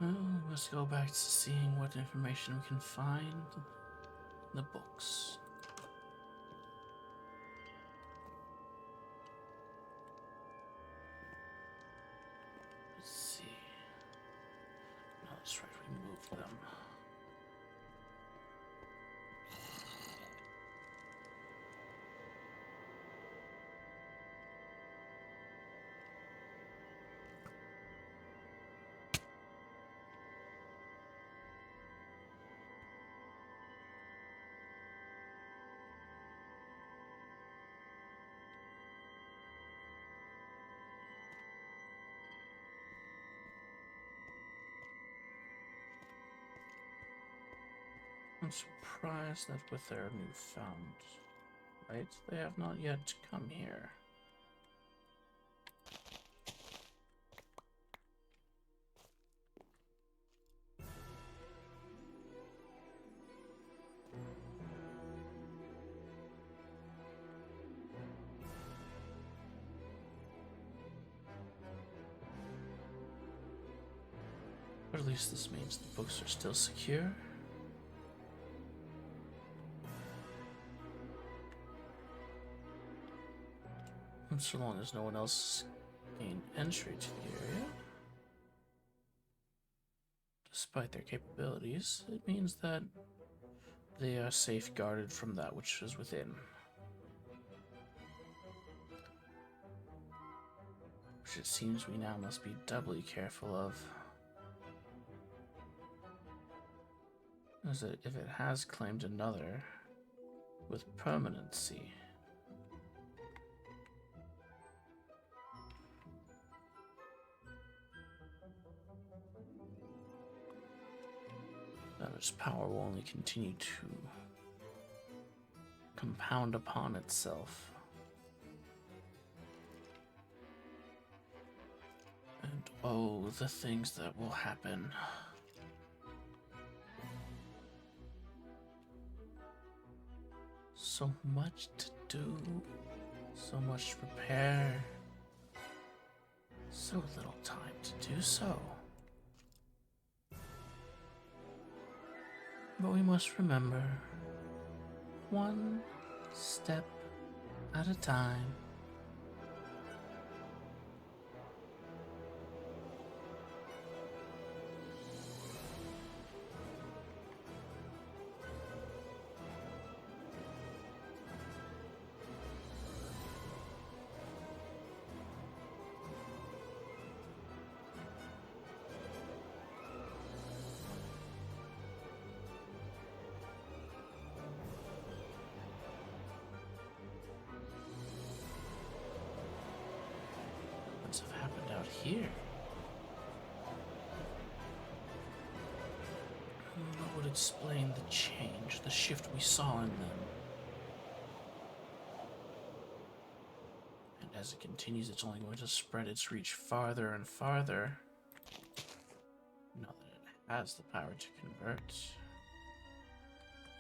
Well, let's go back to seeing what information we can find in the books. Let's see. No, that's right, we moved them. I'm surprised that with their newfound right, they have not yet come here. But at least this means the books are still secure. And so long as no one else gained entry to the area, despite their capabilities, it means that they are safeguarded from that which is within. Which it seems we now must be doubly careful of. As that if it has claimed another with permanency, that its power will only continue to compound upon itself. And oh, the things that will happen. So much to do, so much to prepare, so little time to do so. But we must remember, one step at a time. Have happened out here. What would explain the change, the shift we saw in them? And as it continues, it's only going to spread its reach farther and farther. Now that it has the power to convert,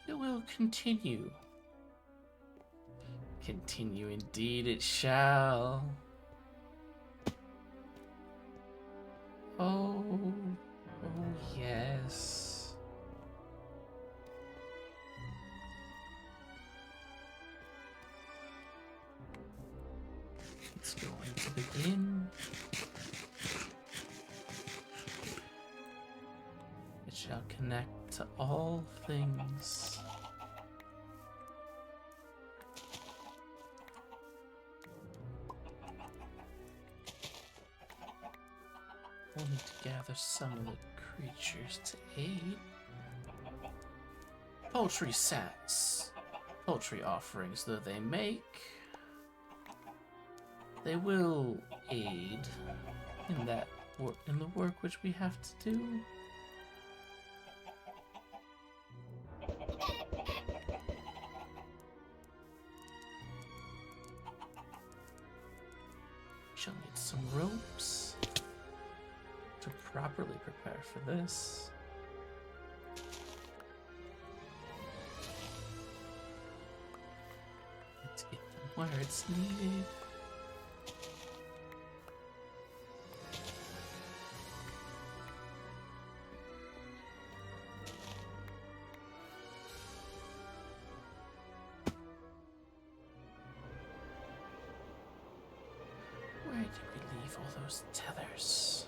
it will continue. Continue indeed it shall. Oh, oh yes. It's going to begin. It shall connect to all things. We'll need to gather some of the creatures to aid. Poultry sets. Poultry offerings, though they make, they will aid in that in the work which we have to do. She'll need some ropes to properly prepare for this. Let's get them where it's needed. Where did we leave all those tethers?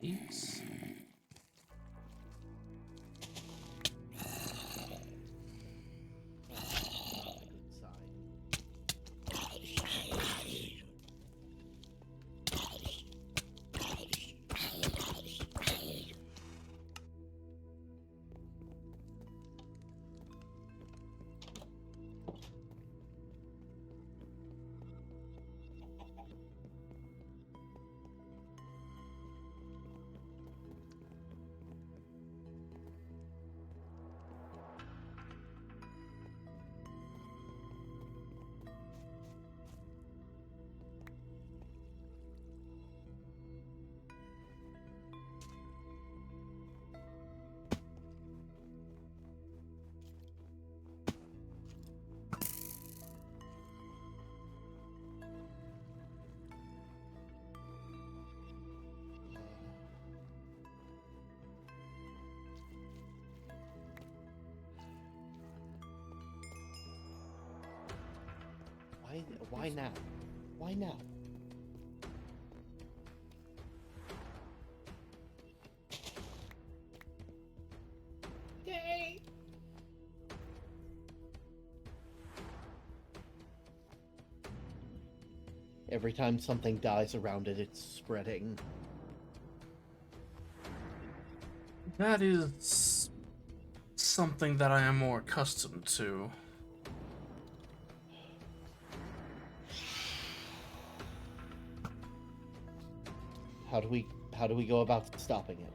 These. Why now? Why now? Okay. Every time something dies around it, it's spreading. That is something that I am more accustomed to. How do we go about stopping it?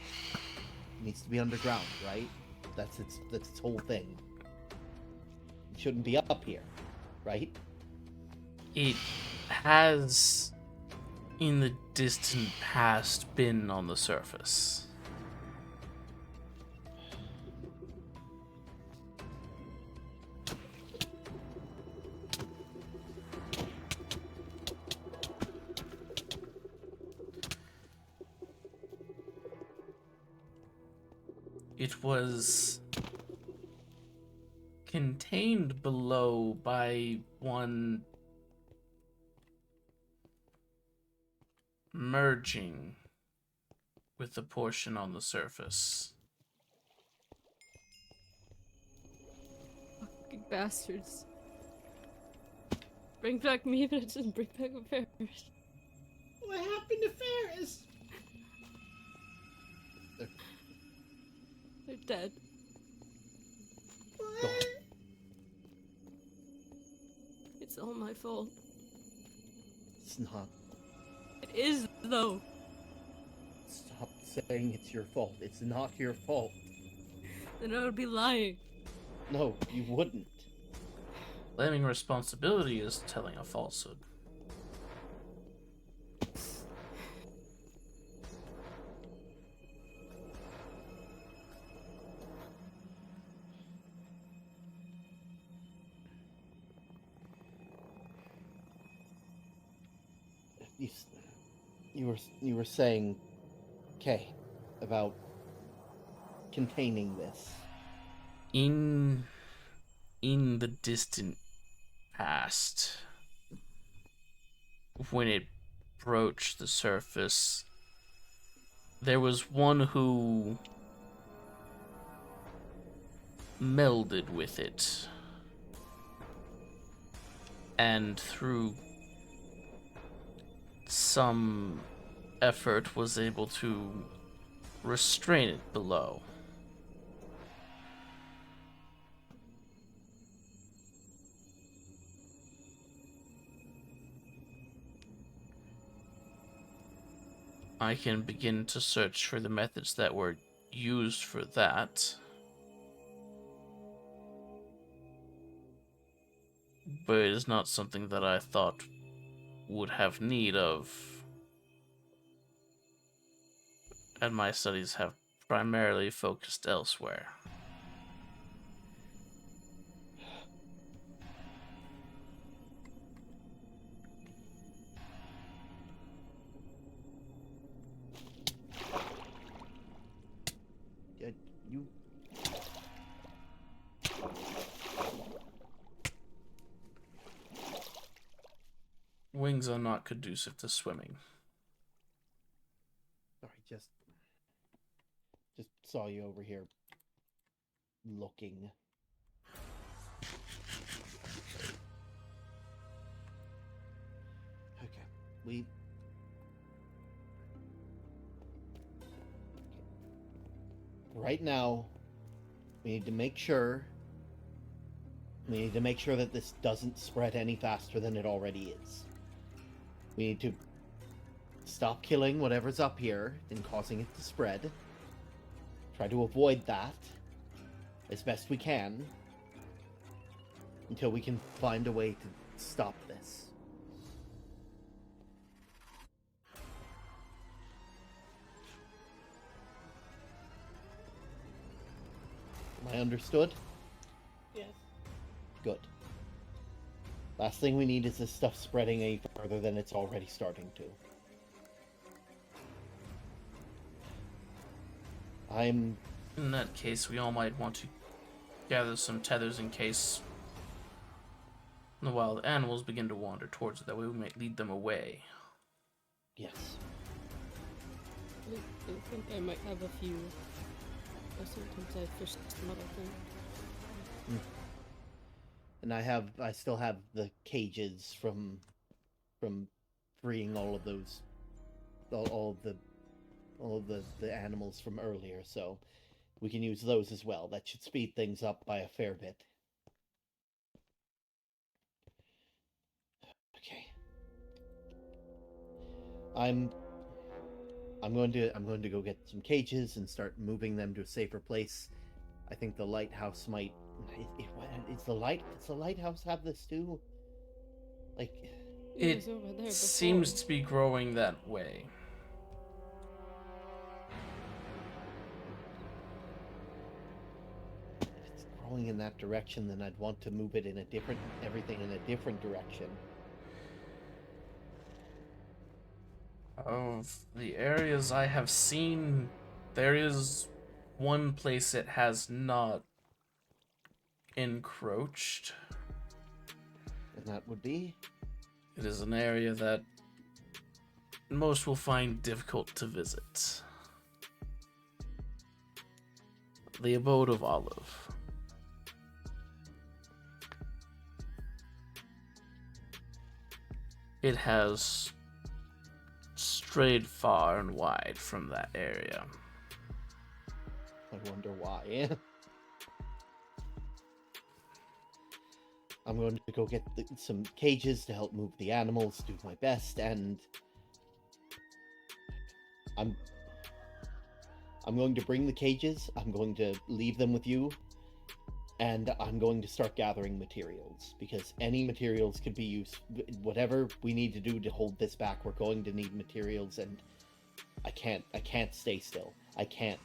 It needs to be underground, right? That's its whole thing. It shouldn't be up here, right? It has, in the distant past, been on the surface. It was contained below by one merging with the portion on the surface. Fucking bastards. Bring back Meebits and bring back Ferris. What happened to Ferris? They're dead. What? It's all my fault. It's not. It is, though. Stop saying it's your fault. It's not your fault. Then I would be lying. No, you wouldn't. Claiming responsibility is telling a falsehood. you were saying, Kay, about containing this. In the distant past, when it broached the surface, there was one who melded with it, and through some effort was able to restrain it below. I can begin to search for the methods that were used for that. But it is not something that I thought would have need of. And my studies have primarily focused elsewhere. You... Wings are not conducive to swimming. Sorry, just saw you over here looking. Okay, right now, we need to make sure that this doesn't spread any faster than it already is. We need to stop killing whatever's up here and causing it to spread. Try to avoid that as best we can until we can find a way to stop this. Am I understood? Yes. Good. Last thing we need is this stuff spreading any further than it's already starting to. In that case, we all might want to gather some tethers in case the wild animals begin to wander towards it. That way we might lead them away. Yes. I think I might have a few. Sometimes I fish some other thing. And I still have the cages from freeing all of those, all of the animals from earlier, so we can use those as well. That should speed things up by a fair bit. Okay. I'm going to go get some cages and start moving them to a safer place. I think the lighthouse might. Does the lighthouse have this too? Like, it seems to be growing that way. If it's growing in that direction, then I'd want to move it everything in a different direction. Of the areas I have seen, there is one place it has not encroached. And that would be? It is an area that most will find difficult to visit. The abode of Olive. It has strayed far and wide from that area. I wonder why. I'm going to go get some cages to help move the animals, do my best, and I'm going to bring the cages, I'm going to leave them with you, and I'm going to start gathering materials, because any materials could be used. Whatever we need to do to hold this back, we're going to need materials, and I can't stay still. I can't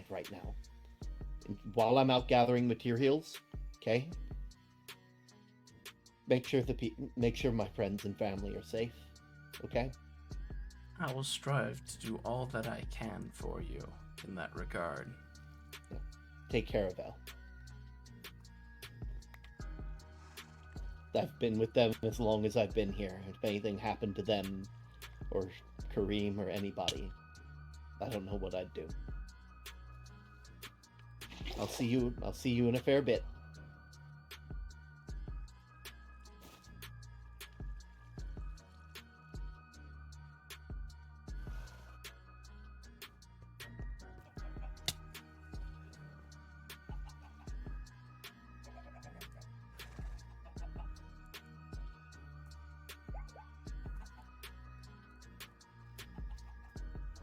right now. And while I'm out gathering materials, okay? Make sure my friends and family are safe, okay? I will strive to do all that I can for you in that regard. Take care of Elle. I've been with them as long as I've been here. If anything happened to them, or Kareem, or anybody, I don't know what I'd do. I'll see you in a fair bit.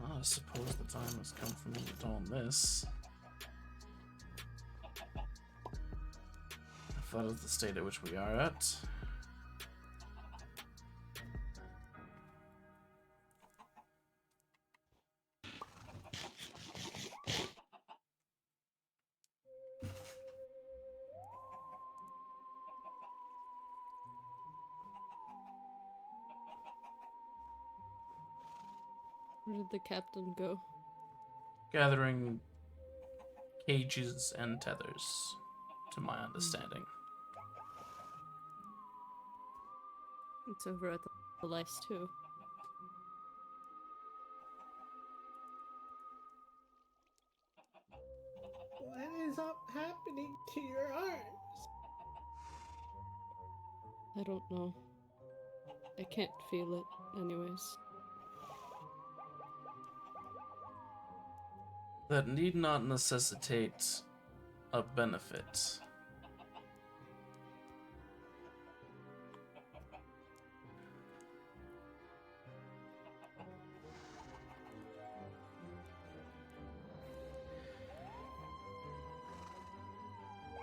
I suppose the time has come for me to don this. If that is the state at which we are at. Where did the captain go? Gathering cages and tethers, to my understanding. It's over at the lice too. What is up happening to your arms? I don't know. I can't feel it, anyways. That need not necessitate a benefit.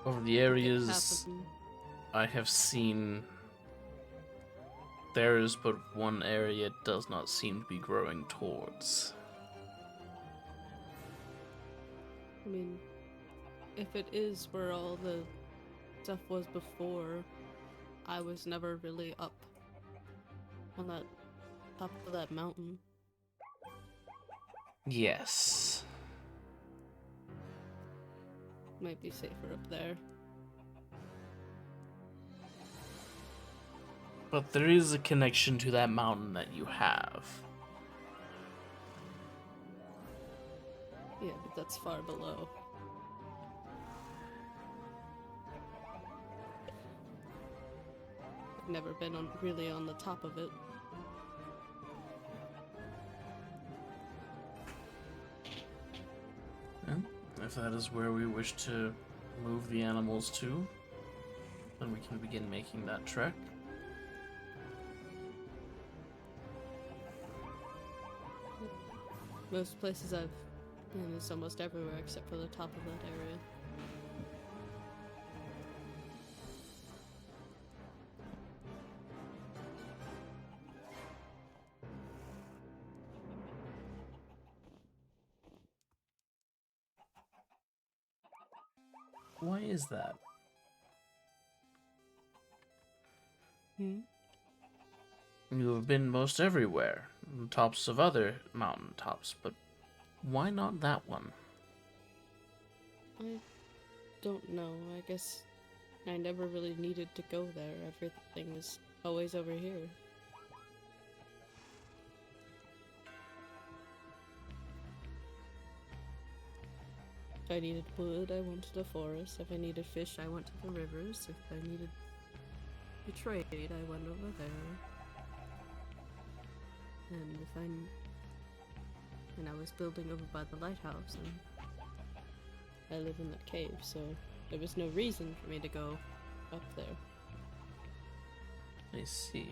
Over the areas I have seen, there is but one area it does not seem to be growing towards. I mean, if it is where all the stuff was before, I was never really up on that top of that mountain. Yes. Might be safer up there. But there is a connection to that mountain that you have. Yeah, but that's far below. I've never been really on the top of it. Yeah. If that is where we wish to move the animals to, then we can begin making that trek. Most places I've been is almost everywhere except for the top of that area. Why is that? You have been most everywhere, on tops of other mountain tops, but why not that one? I don't know. I guess I never really needed to go there. Everything was always over here. If I needed wood, I went to the forest. If I needed fish, I went to the rivers. If I needed a trade, I went over there. And I was building over by the lighthouse, and I live in that cave, so there was no reason for me to go up there. I see.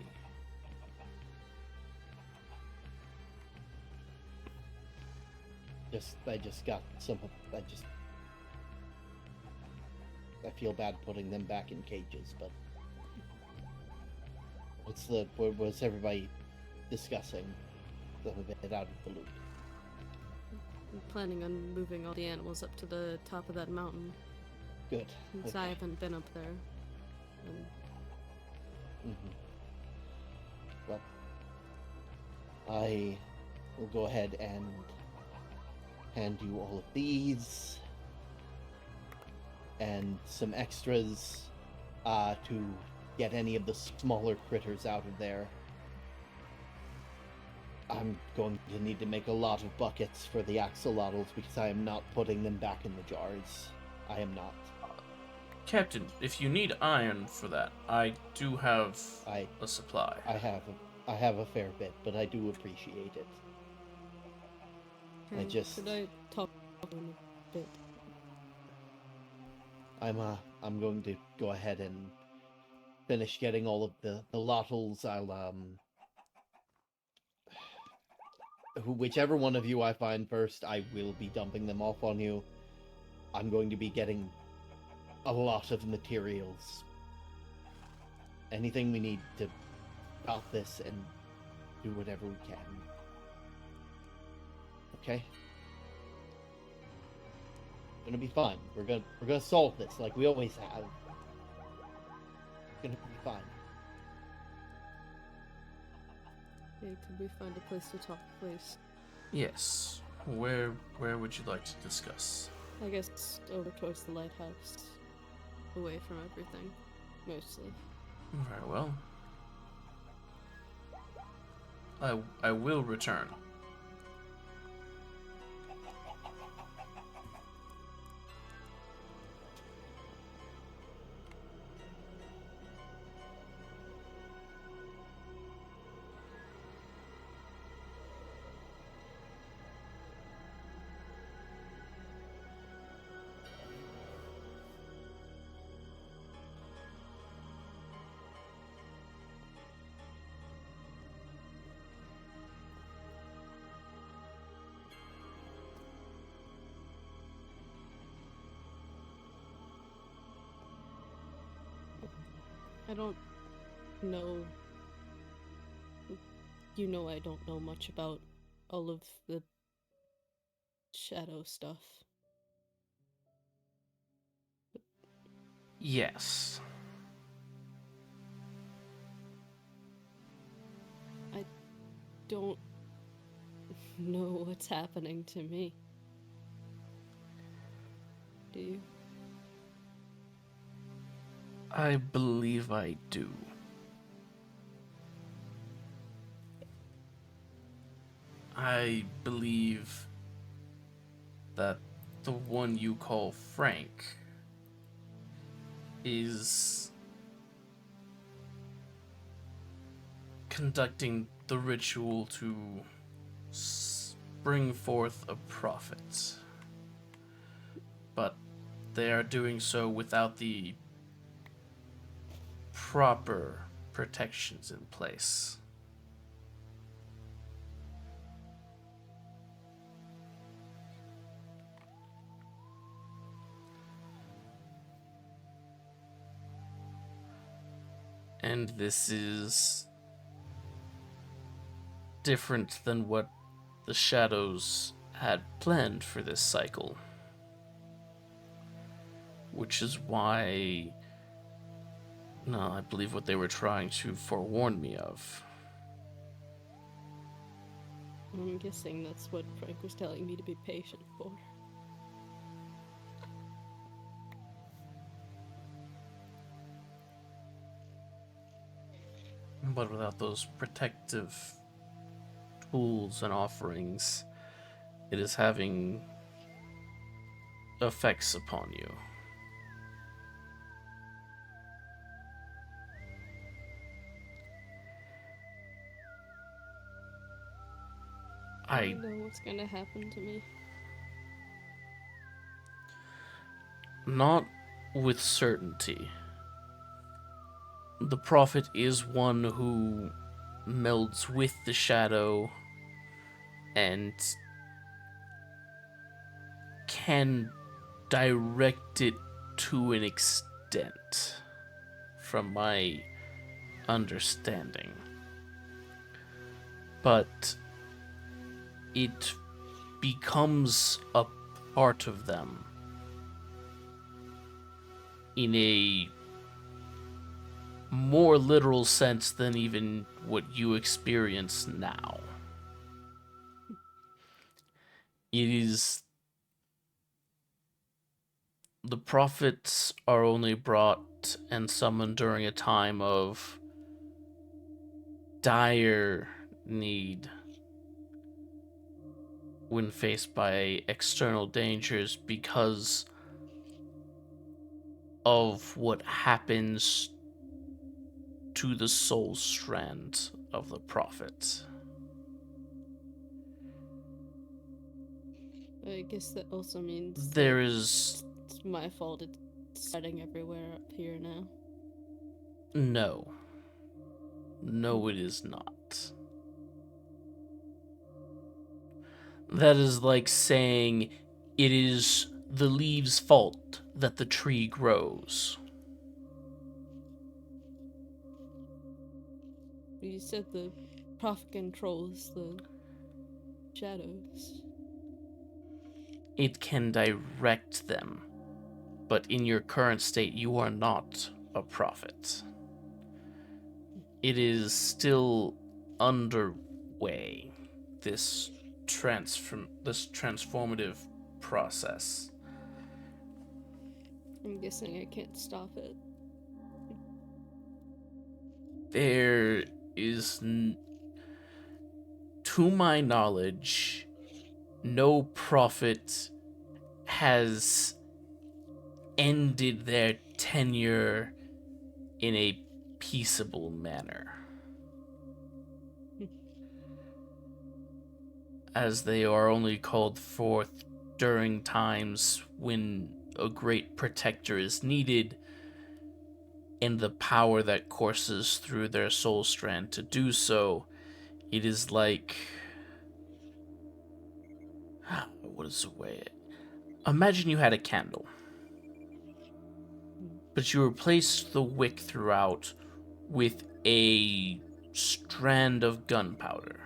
I feel bad putting them back in cages, but what was everybody discussing? Them a bit out of the loop. I'm planning on moving all the animals up to the top of that mountain. Good. Since I haven't been up there. Well, I we'll go ahead and hand you all of these and some extras to get any of the smaller critters out of there. I'm going to need to make a lot of buckets for the axolotls because I am not putting them back in the jars. I am not. Captain, if you need iron for that, I do have a supply. I have a fair bit, but I do appreciate it. Could I talk to him a bit? I'm going to go ahead and finish getting all of the lottles. I'll whichever one of you I find first, I will be dumping them off on you. I'm going to be getting a lot of materials. Anything we need to stop this and do whatever we can. Okay? It's gonna be fun. We're gonna solve this like we always have. It's gonna be fine. Hey, could we find a place to talk, please? Yes. Where would you like to discuss? I guess over towards the lighthouse. Away from everything. Mostly. Very well. I will return. I don't know. You know I don't know much about all of the shadow stuff. Yes. I don't know what's happening to me. Do you? I believe I do. I believe that the one you call Frank is conducting the ritual to bring forth a prophet. But they are doing so without the proper protections in place. And this is different than what the Shadows had planned for this cycle. Which is why, I believe what they were trying to forewarn me of. I'm guessing that's what Frank was telling me to be patient for. But without those protective tools and offerings, it is having effects upon you. I don't know what's gonna happen to me. Not with certainty. The prophet is one who melds with the shadow and can direct it to an extent, from my understanding. But it becomes a part of them in a more literal sense than even what you experience now. It is... The prophets are only brought and summoned during a time of dire need, when faced by external dangers, because of what happens to the soul strand of the prophet. I guess that also means There is... it's my fault it's spreading everywhere up here now. No. No, it is not. That is like saying it is the leaves' fault that the tree grows. You said the prophet controls the shadows. It can direct them, but in your current state, you are not a prophet. It is still underway, this transformative process. I'm guessing I can't stop it. There is, to my knowledge, no prophet has ended their tenure in a peaceable manner, as they are only called forth during times when a great protector is needed, and the power that courses through their soul strand to do so. It is like... what is the way? Imagine you had a candle, but you replaced the wick throughout with a strand of gunpowder.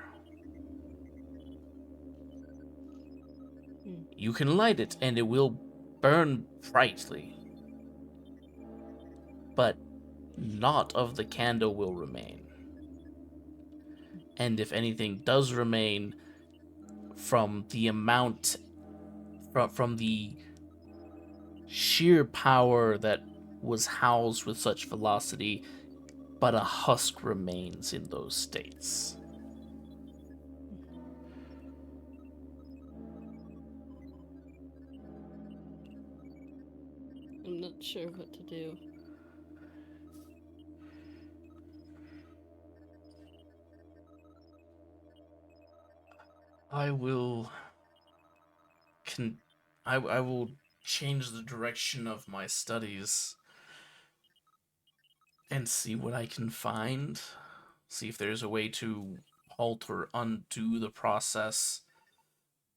You can light it and it will burn brightly, but naught of the candle will remain. And if anything does remain, from the amount, from the sheer power that was housed with such velocity, but a husk remains in those states. I'm not sure what to do. I will I will change the direction of my studies and see what I can find. See if there's a way to halt or undo the process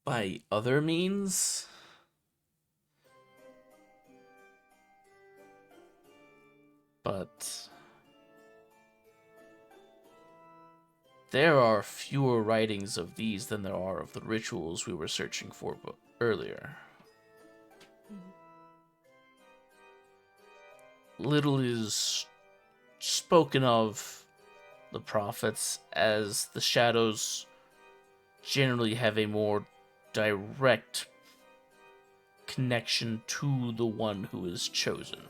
by other means. But there are fewer writings of these than there are of the rituals we were searching for earlier. Little is spoken of the prophets, as the shadows generally have a more direct connection to the one who is chosen.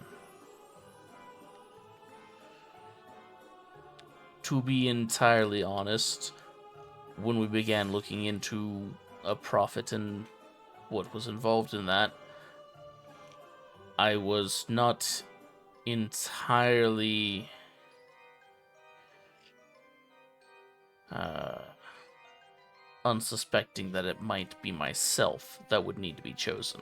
To be entirely honest, when we began looking into a prophet and what was involved in that, I was not entirely unsuspecting that it might be myself that would need to be chosen.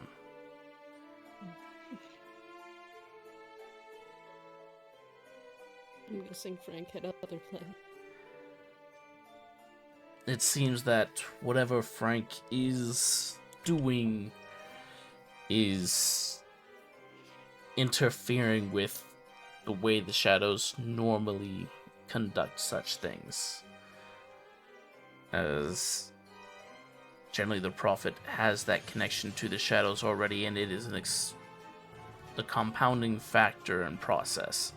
I'm guessing Frank had other plans. It seems that whatever Frank is doing is interfering with the way the shadows normally conduct such things. As generally the prophet has that connection to the shadows already, and it is the compounding factor and process.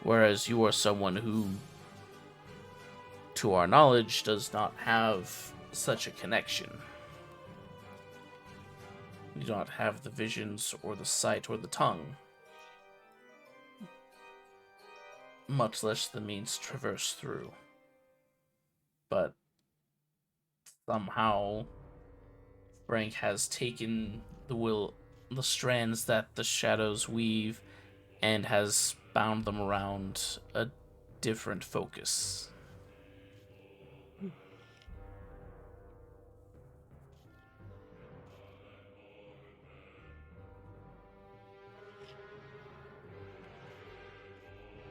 Whereas you are someone who, to our knowledge, does not have such a connection. You do not have the visions or the sight or the tongue, much less the means to traverse through. But somehow Frank has taken the strands that the shadows weave and has bound them around a different focus.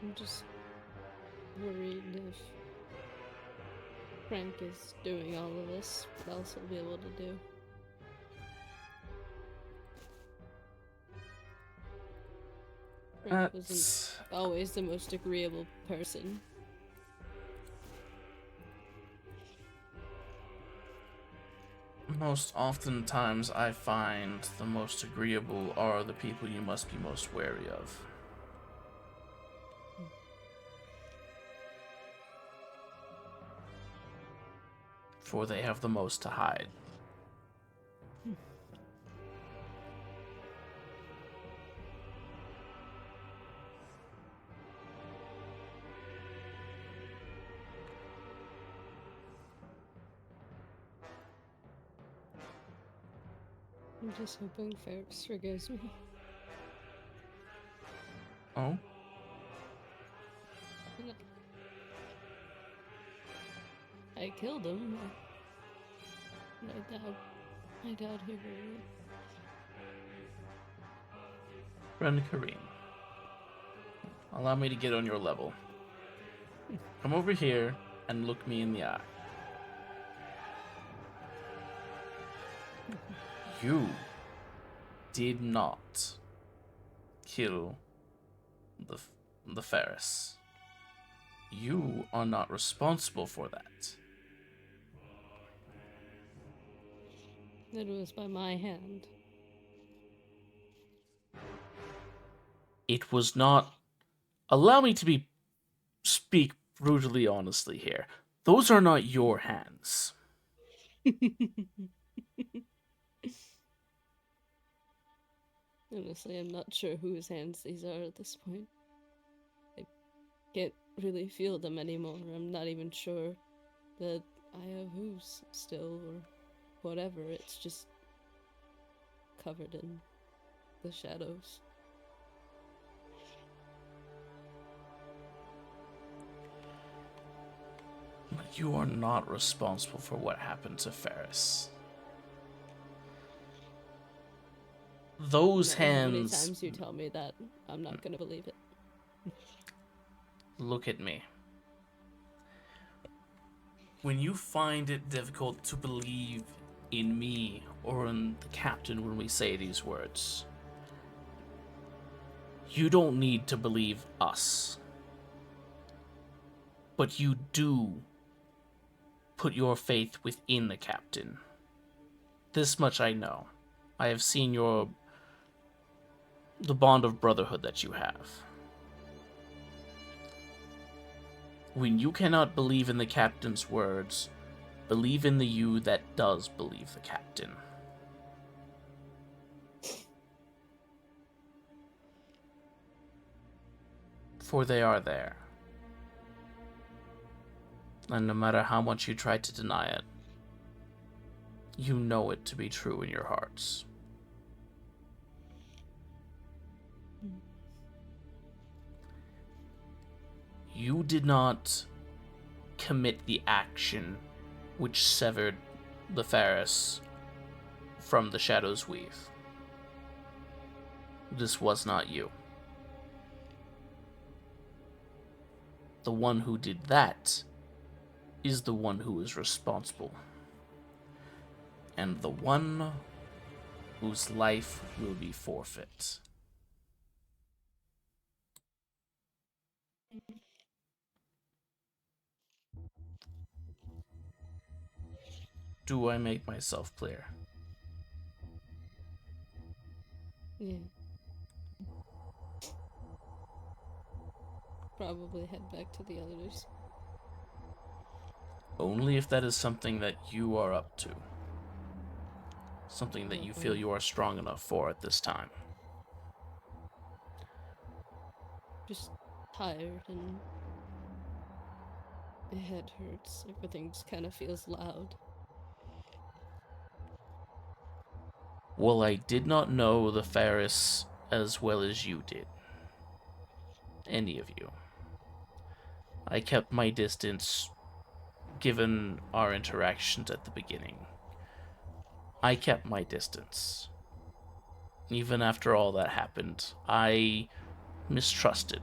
I'm just worried if Frank is doing all of this, what else he'll be able to do. Frank wasn't always the most agreeable person. Most oftentimes, I find the most agreeable are the people you must be most wary of. For they have the most to hide. I'm just hoping Ferris forgives me. Oh? I killed him. I doubt he will. Friend Kareem, allow me to get on your level. Come over here and look me in the eye. You did not kill the Ferris. You are not responsible for that. It was by my hand. It was not. Allow me to speak brutally honestly here. Those are not your hands. Honestly, I'm not sure whose hands these are at this point. I can't really feel them anymore. I'm not even sure that I have whose still or whatever. It's just covered in the shadows. But you are not responsible for what happened to Ferris. Those hands. How many times you tell me that, I'm not gonna believe it. Look at me. When you find it difficult to believe in me or in the captain when we say these words, you don't need to believe us. But you do put your faith within the captain. This much I know. I have seen the bond of brotherhood that you have. When you cannot believe in the captain's words, believe in the you that does believe the captain. For they are there. And no matter how much you try to deny it, you know it to be true in your hearts. You did not commit the action which severed the Ferris from the Shadow's Weave. This was not you. The one who did that is the one who is responsible. And the one whose life will be forfeit. Do I make myself clear? Yeah. Probably head back to the others. Only if that is something that you are up to. Something that you feel you are strong enough for at this time. Just tired and my head hurts. Everything just kind of feels loud. Well, I did not know the Ferris as well as you did. Any of you. I kept my distance given our interactions at the beginning. I kept my distance. Even after all that happened, I mistrusted.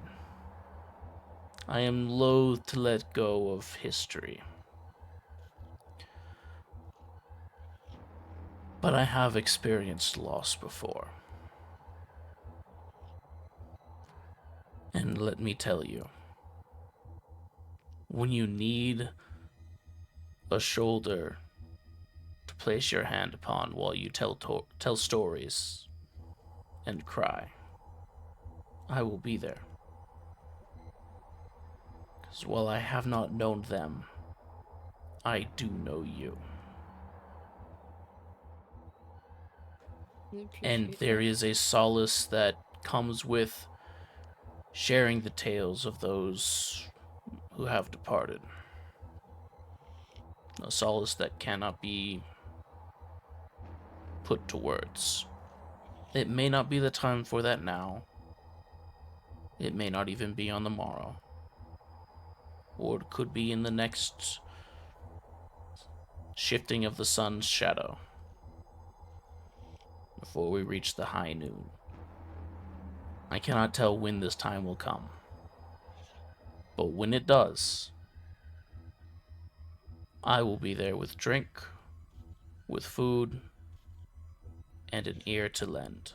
I am loath to let go of history. But I have experienced loss before. And let me tell you, when you need a shoulder to place your hand upon while you tell stories and cry, I will be there. Because while I have not known them, I do know you. And there is a solace that comes with sharing the tales of those who have departed. A solace that cannot be put to words. It may not be the time for that now. It may not even be on the morrow. Or it could be in the next shifting of the sun's shadow. Before we reach the high noon. I cannot tell when this time will come. But when it does, I will be there with drink, with food, and an ear to lend.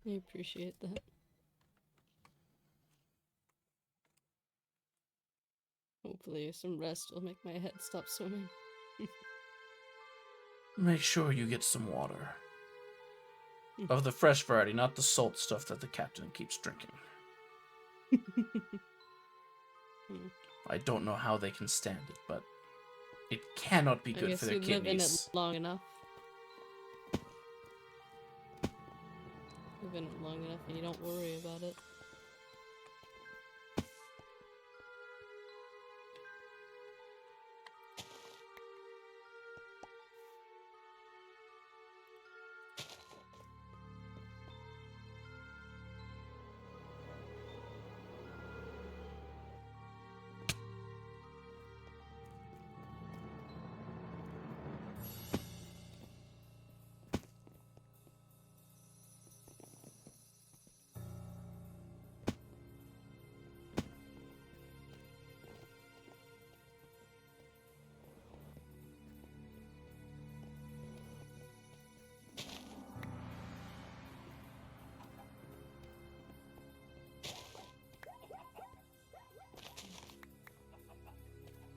I appreciate that. Hopefully some rest will make my head stop swimming. Make sure you get some water. Of the fresh variety, not the salt stuff that the captain keeps drinking. I don't know how they can stand it, but it cannot be good for their kidneys. I guess you live in it long enough. Live in it long enough and you don't worry about it.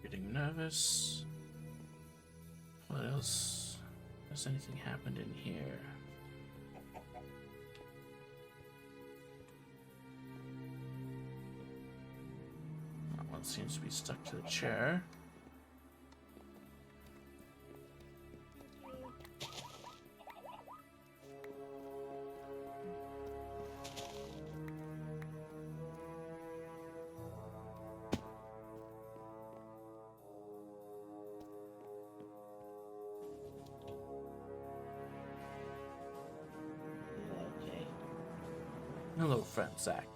Getting nervous. What else? Has anything happened in here? That one seems to be stuck to the chair. Hello, friend Zach.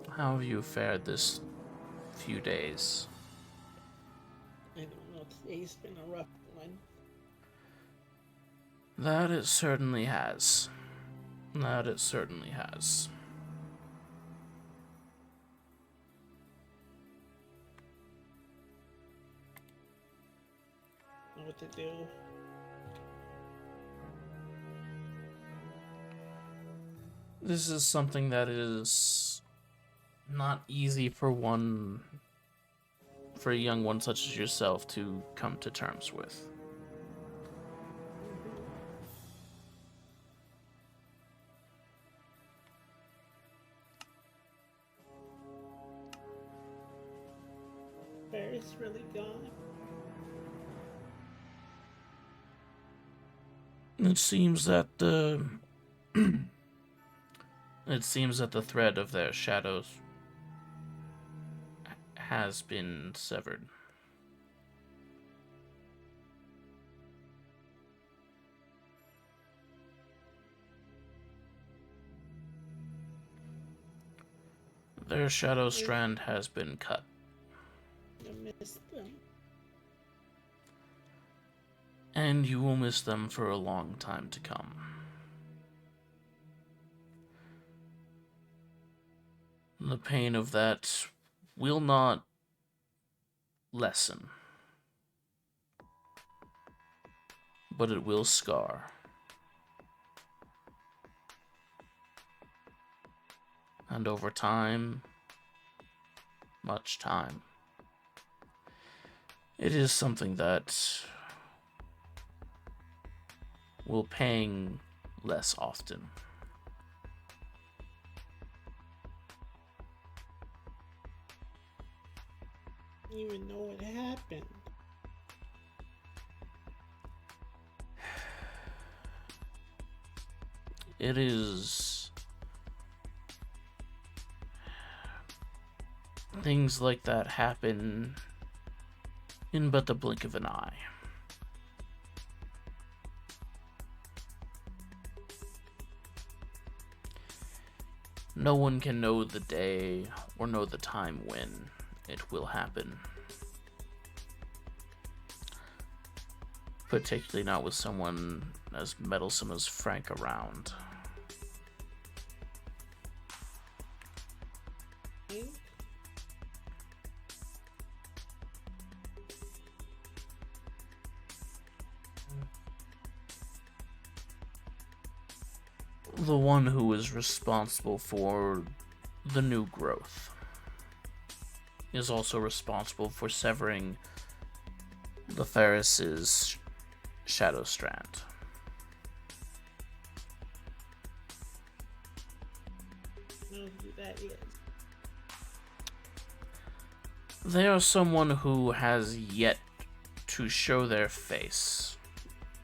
How have you fared this few days? I don't know, today's been a rough one. That it certainly has. That it certainly has. What to do. This is something that is not easy for a young one such as yourself to come to terms with. Ferris really gone? It seems that the thread of their shadows has been severed. Their shadow strand has been cut. I miss them. And you will miss them for a long time to come. The pain of that will not lessen, but it will scar. And over time, much time, it is something that will pang less often. I didn't even know what happened. It is things like that happen in but the blink of an eye. No one can know the day or know the time when it will happen. Particularly not with someone as meddlesome as Frank around. The one who is responsible for the new growth is also responsible for severing the Ferris's shadow strand. I don't know who that is. They are someone who has yet to show their face,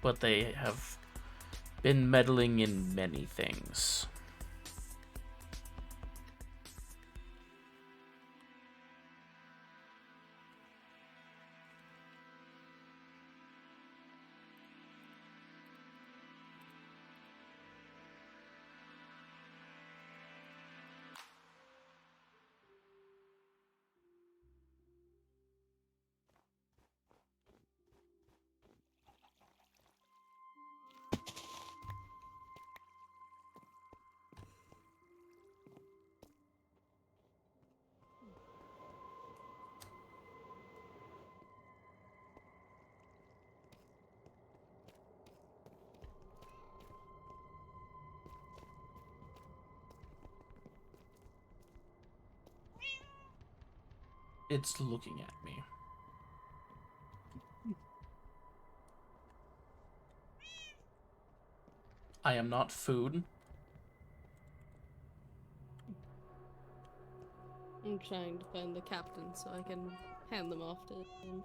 but they have been meddling in many things. It's looking at me. I am not food. I'm trying to find the captain so I can hand them off to him.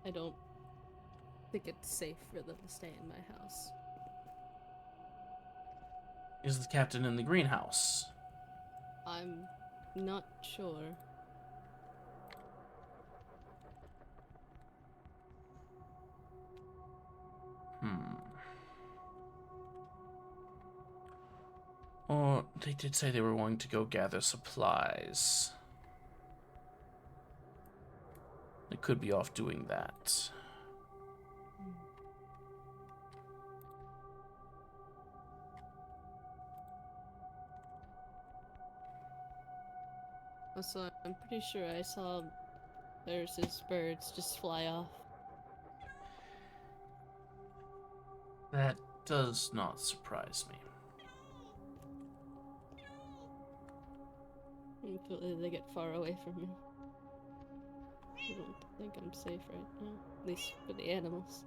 I don't think it's safe for them to stay in my house. Is the captain in the greenhouse? I'm not sure. Or they did say they were going to go gather supplies. They could be off doing that. Also, I'm pretty sure I saw There's birds just fly off. That does not surprise me. Until they get far away from me. I don't think I'm safe right now. At least for the animals.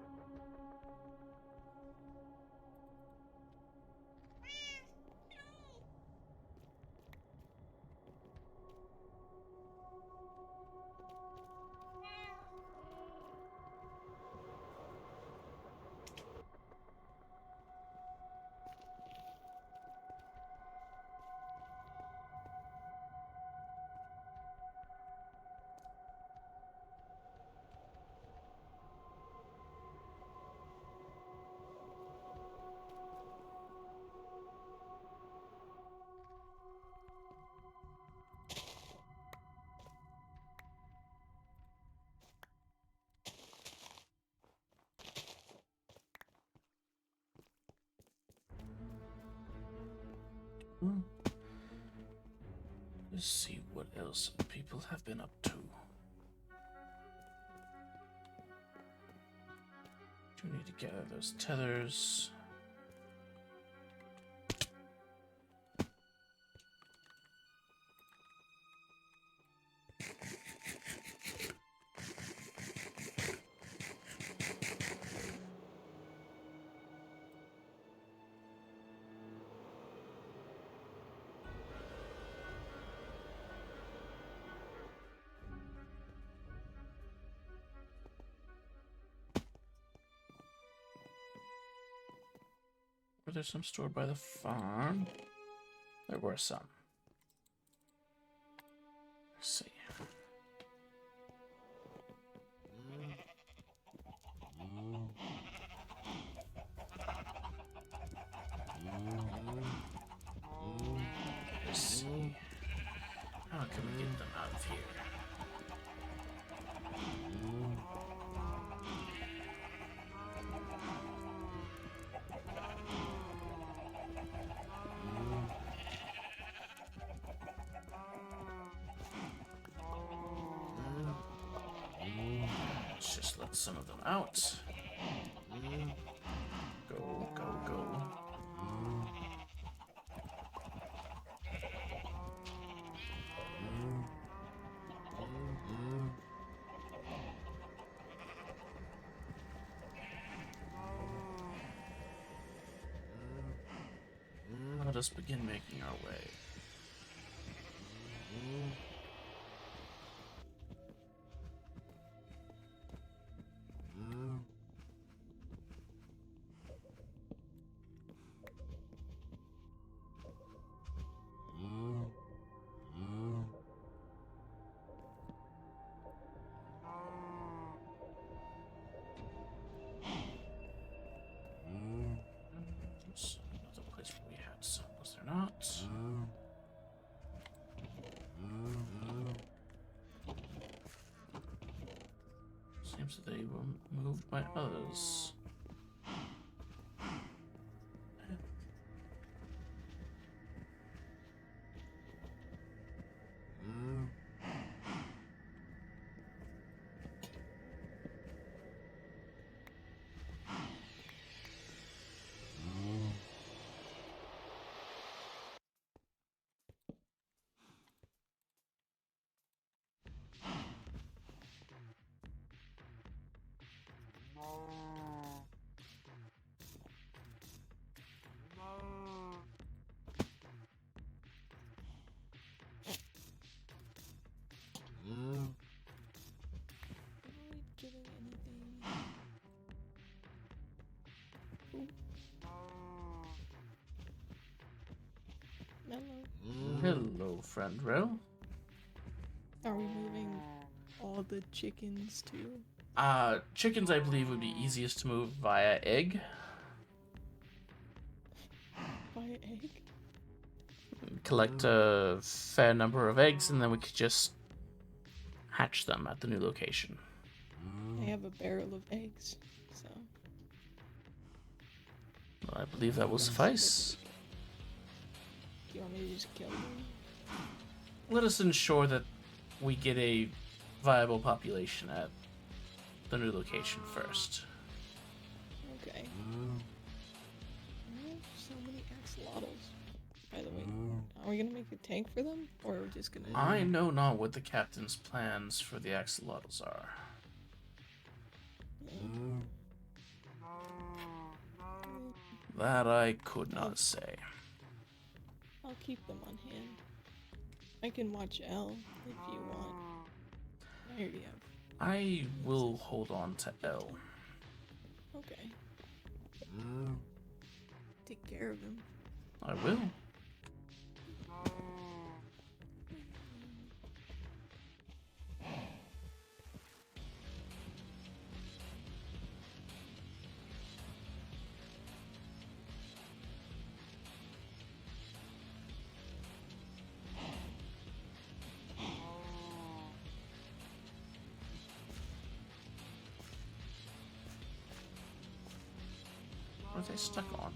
Let's see what else people have been up to. Do need to gather those tethers. Were there some stored by the farm? There were some. Let's see. Let's see. How can we get them out of here? Let's just let some of them out. Go, go, go. Let us begin making our way. There's another place where we had some, was there not? Seems that they were moved by others. Getting anything? Mellow. Hello, friend Rel. Are we moving all the chickens too? Chickens I believe would be easiest to move via egg. By egg? Collect a fair number of eggs and then we could just hatch them at the new location. I have a barrel of eggs, so. Well, I believe that will suffice. Do you want me to just kill them? Let us ensure that we get a viable population at the new location first. Okay. I have so many axolotls. By the way, are we gonna make a tank for them, or are we just gonna? I know not what the captain's plans for the axolotls are. That I could not say. I'll keep them on hand. I can watch L if you want. I already have. I will hold on to L. Okay. Take care of him. I will. What are they stuck on?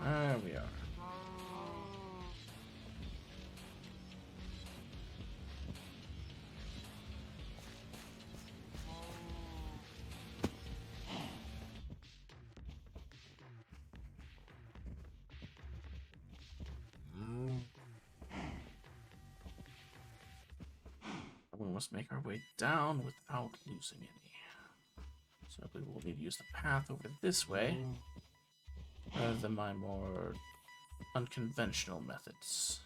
There we are. We must make our way down without losing any. So I believe we'll need to use the path over this way, rather than my more unconventional methods.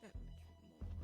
That much more.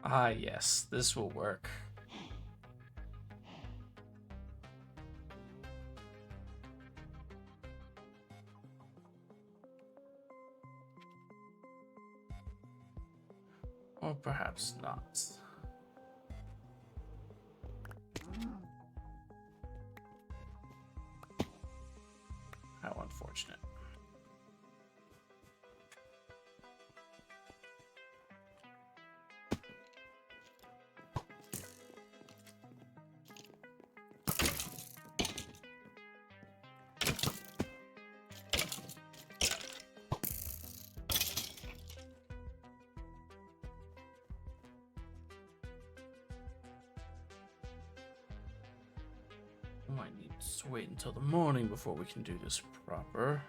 Ah, yes, this will work. Or perhaps not. How unfortunate. We might need to wait until the morning before we can do this proper.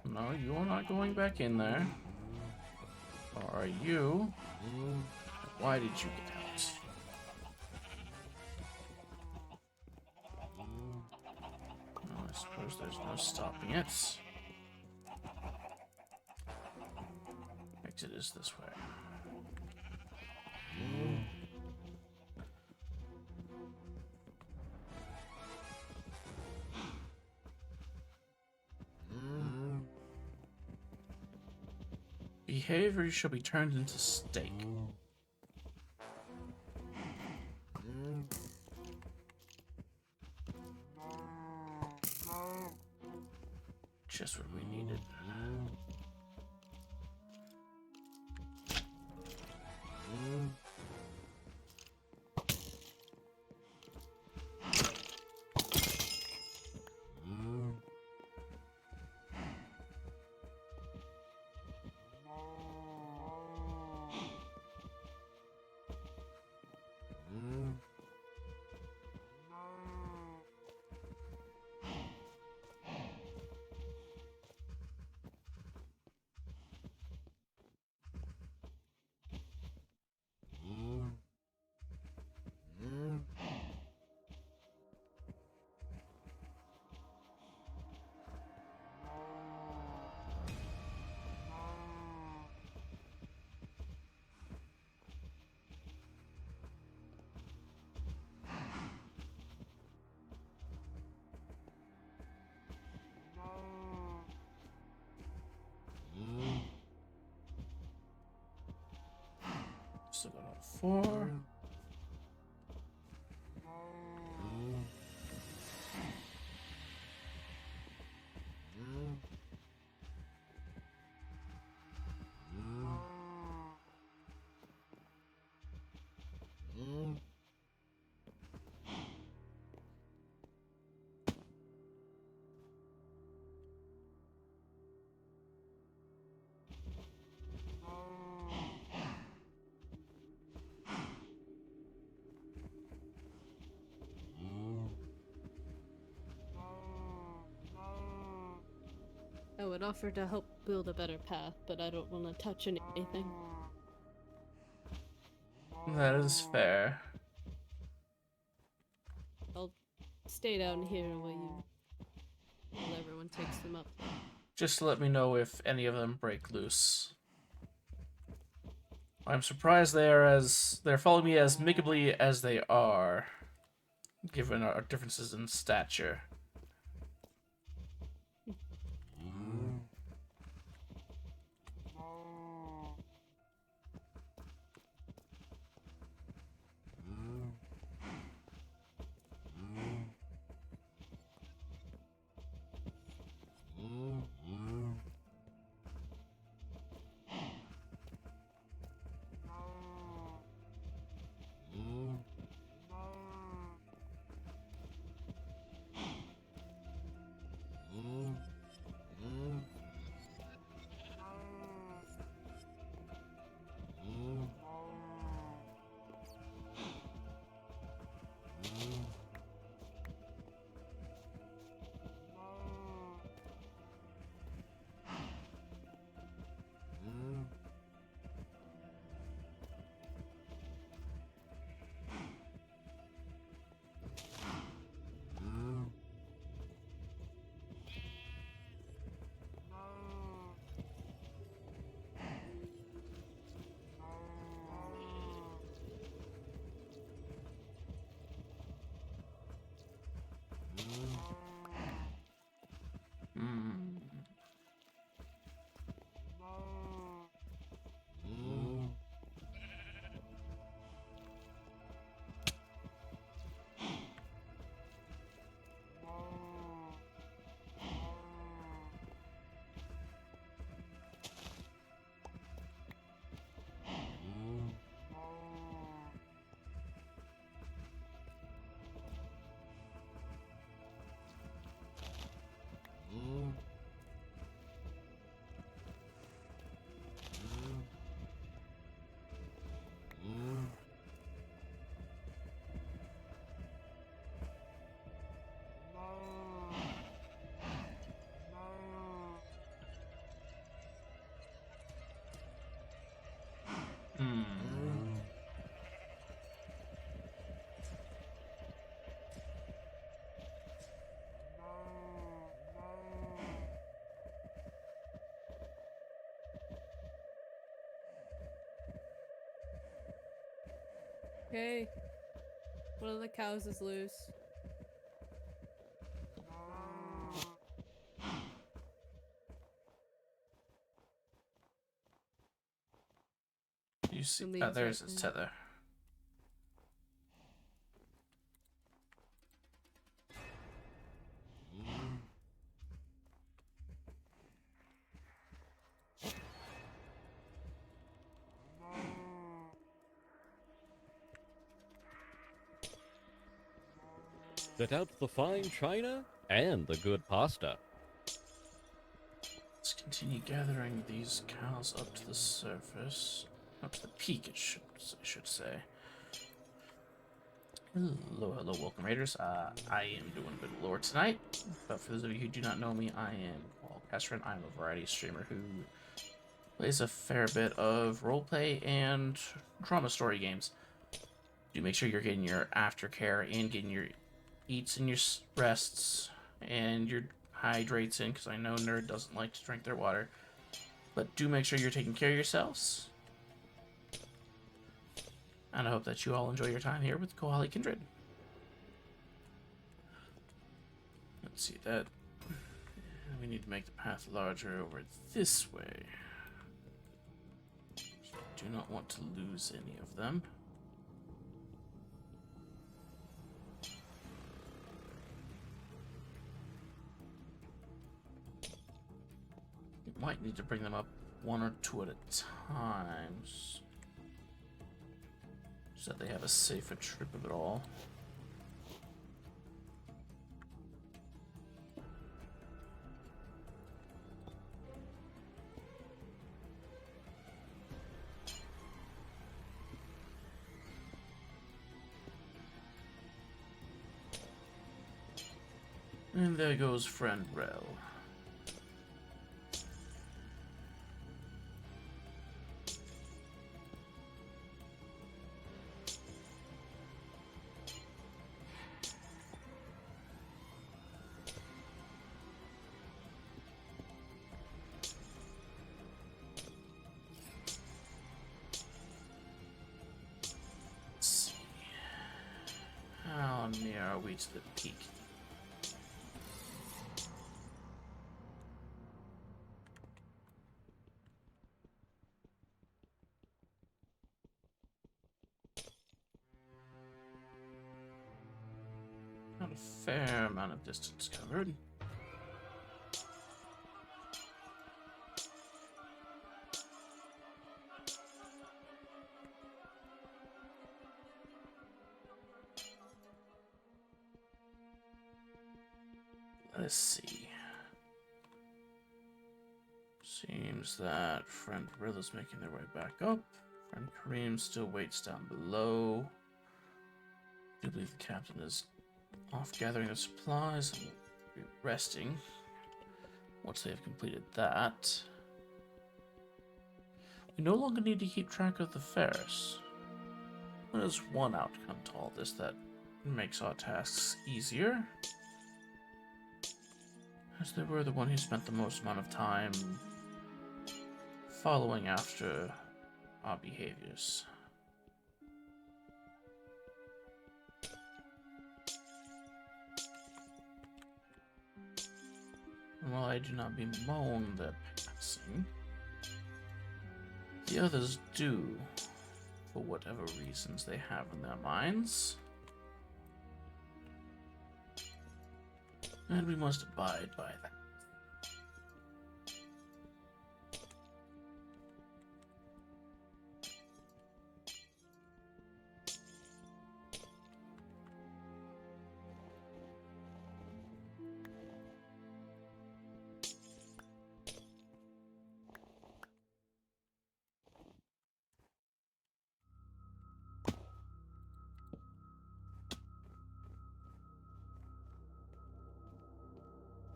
No, you're not going back in there. Or are you? Why did you get out? Well, I suppose there's no stopping it. Exit is this way. Behavior shall be turned into steak. Just what we needed. Still got all 4. would offer to help build a better path, but I don't want to touch anything. That is fair. I'll stay down here while everyone takes them up. Just let me know if any of them break loose. I'm surprised they're following me as amicably as they are, given our differences in stature. Okay. One of the cows is loose. You see, there's its tether. Set out the fine china and the good pasta. Let's continue gathering these cows up to the surface. Up to the peak, I should say. Hello, welcome raiders. I am doing a bit of lore tonight, but for those of you who do not know me, I am Paul Castron. I'm a variety streamer who plays a fair bit of roleplay and drama story games. Do make sure you're getting your aftercare and getting your eats and your rests and your hydrates in, because I know Nerd doesn't like to drink their water. But do make sure you're taking care of yourselves. And I hope that you all enjoy your time here with Koali Kindred. Let's see that. We need to make the path larger over this way. Do not want to lose any of them. You might need to bring them up one or two at a time, so that they have a safer trip of it all. And there goes friend Rel. near are we to the peak? Not a fair amount of distance covered. Let's see. Seems that friend Rilla's making their way back up. Friend Kareem still waits down below. I do believe the captain is off gathering the supplies and will be resting once they have completed that. We no longer need to keep track of the Ferris. There's one outcome to all this that makes our tasks easier. As they were the one who spent the most amount of time following after our behaviors. And while I do not bemoan their passing, the others do, for whatever reasons they have in their minds. And we must abide by that.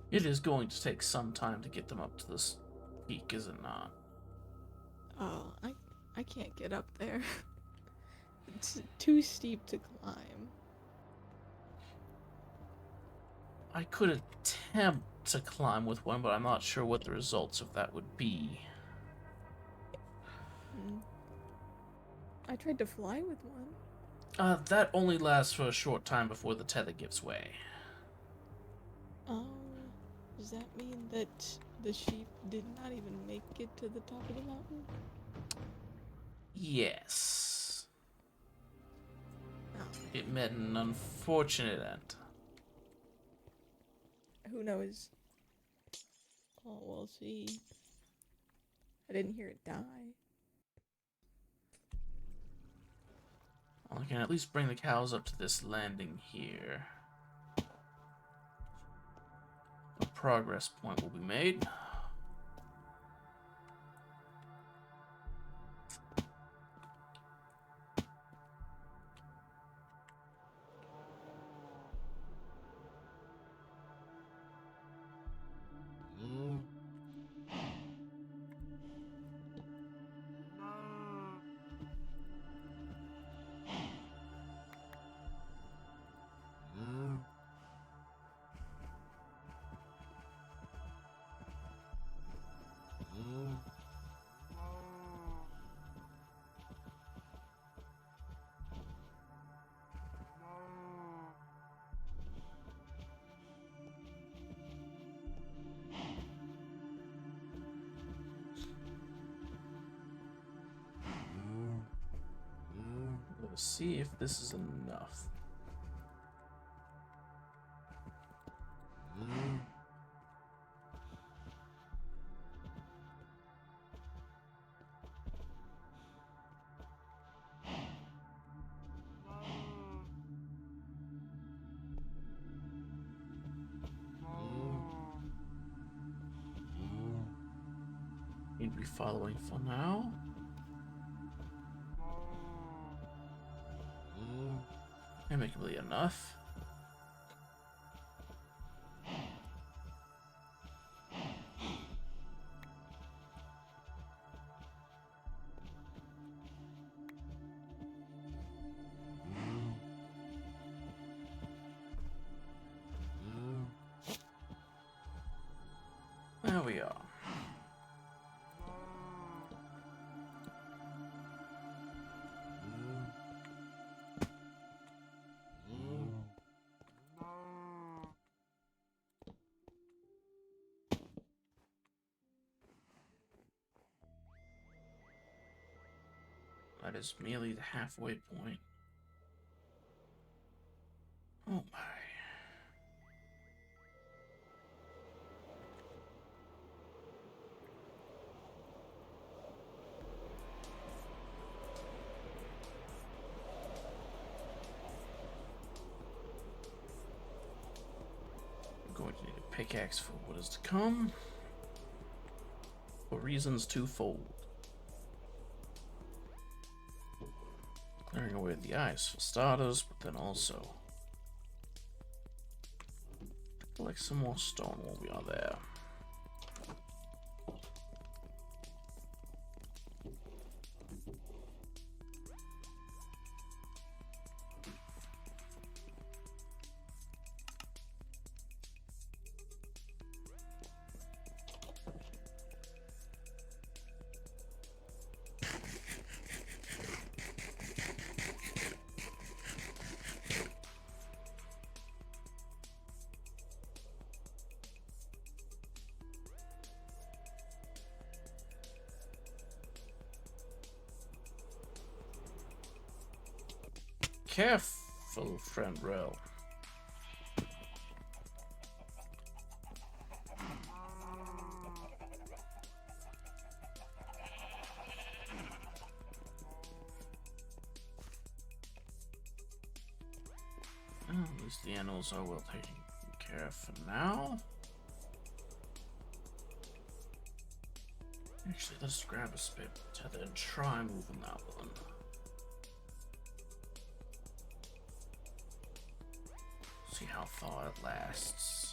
It is going to take some time to get them up to this peak, is it not? Oh, I can't get up there. It's too steep to climb. I could attempt to climb with one, but I'm not sure what the results of that would be. I tried to fly with one. That only lasts for a short time before the tether gives way. Oh, does that mean that the sheep did not even make it to the top of the mountain? Yes. Oh. It met an unfortunate end. Who knows? Oh, we'll see. I didn't hear it die. Well, I can at least bring the cows up to this landing here. A progress point will be made. Let's see if this is enough. Need to be following for now. Amicably enough. There we are. That is merely the halfway point. Oh my. I'm going to need a pickaxe for what is to come. For reasons twofold. Clearing away the ice for starters, but then also collect some more stone while we are there. Careful, friend Rel. Well, at least the animals are well taken care of for now. Actually, let's grab a spit tether and try moving that one. See how far it lasts.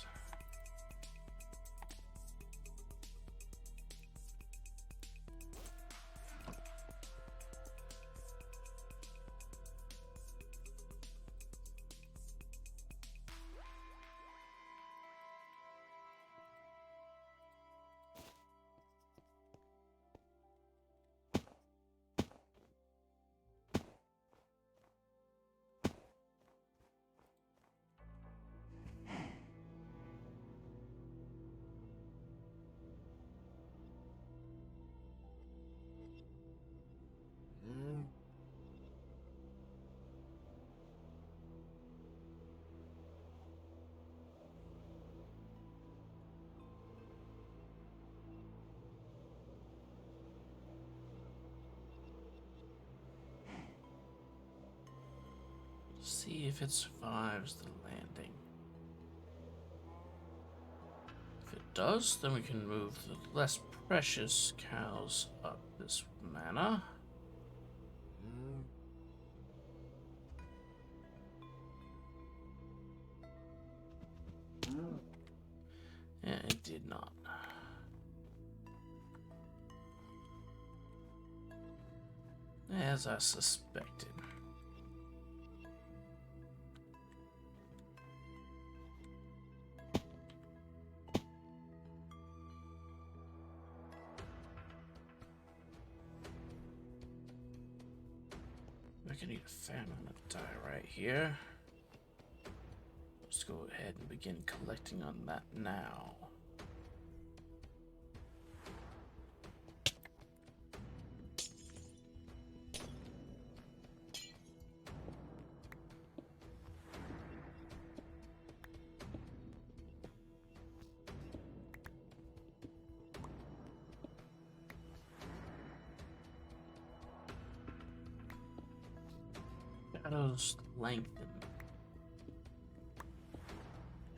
See if it survives the landing. If it does, then we can move the less precious cows up this manor. Yeah, it did not. As I suspected. I can eat a fan on a die right here. Let's go ahead and begin collecting on that now. Shadows lengthen.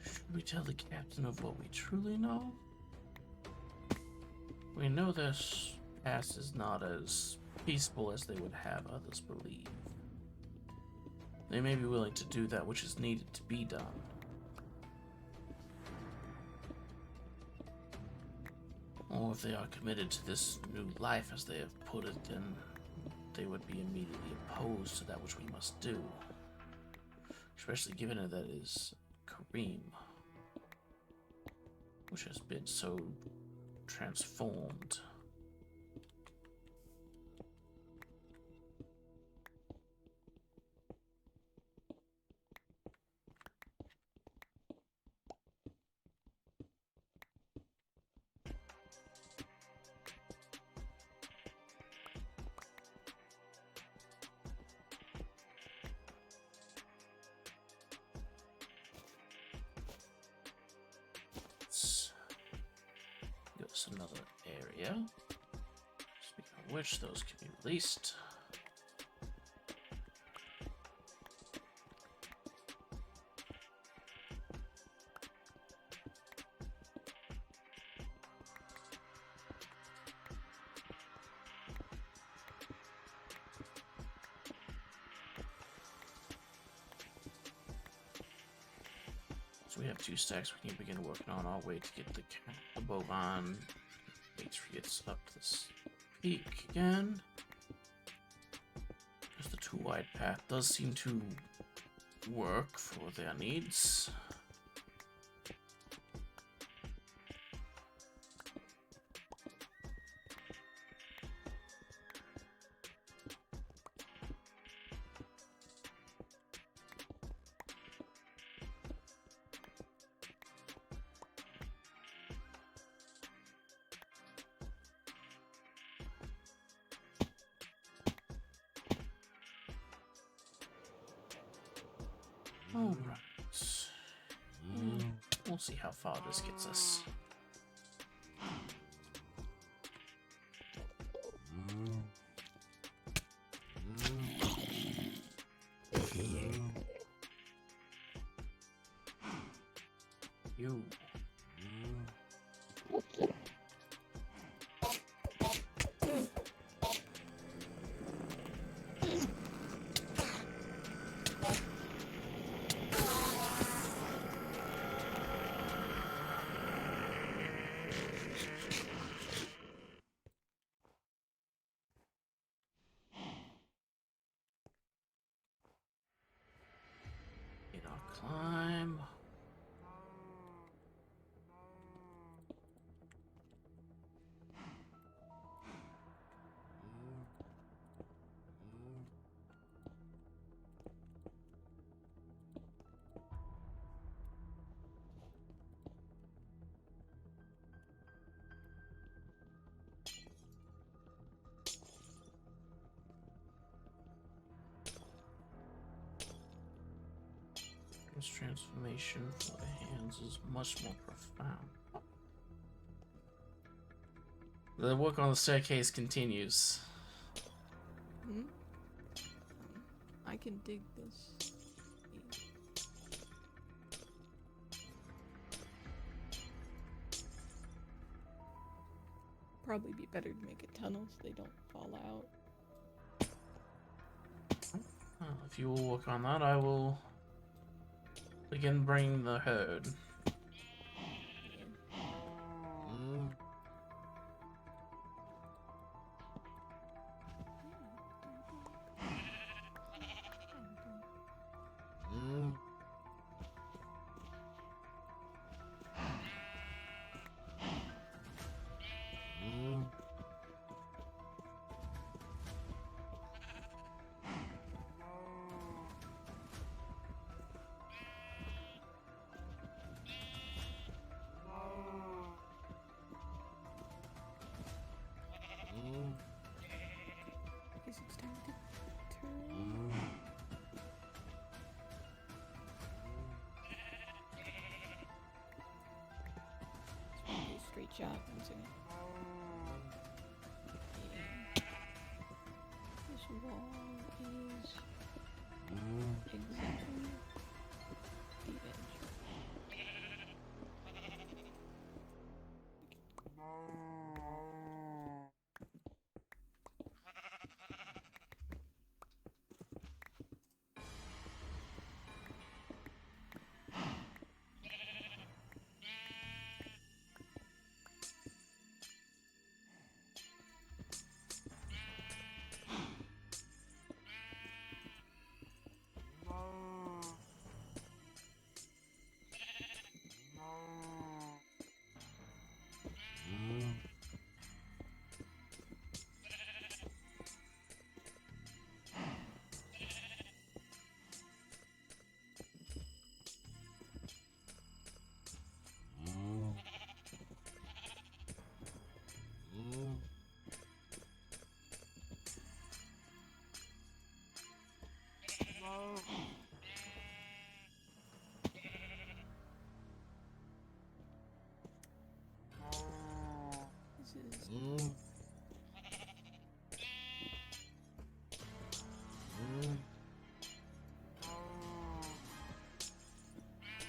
Should we tell the captain of what we truly know? We know this past is not as peaceful as they would have others believe. They may be willing to do that which is needed to be done. Or if they are committed to this new life as they have put it, then they would be immediately opposed to that which we must do. Especially given that it is Kareem, which has been so transformed. That's another area. Speaking of which, those can be released. So we have 2 stacks we can begin working on. I'll wait to get the bovine. Wait till he gets up to this peak again. There's the 2-wide path. Does seem to work for their needs. Alright. We'll see how far this gets us. You. In our climb. This transformation for the hands is much more profound. The work on the staircase continues. I can dig this. Probably be better to make a tunnel so they don't fall out. Well, if you will work on that, I will begin bringing the herd. I guess it's time to turn. Let's make a straight shot. 1 second. Yeah. This wall is exactly the edge.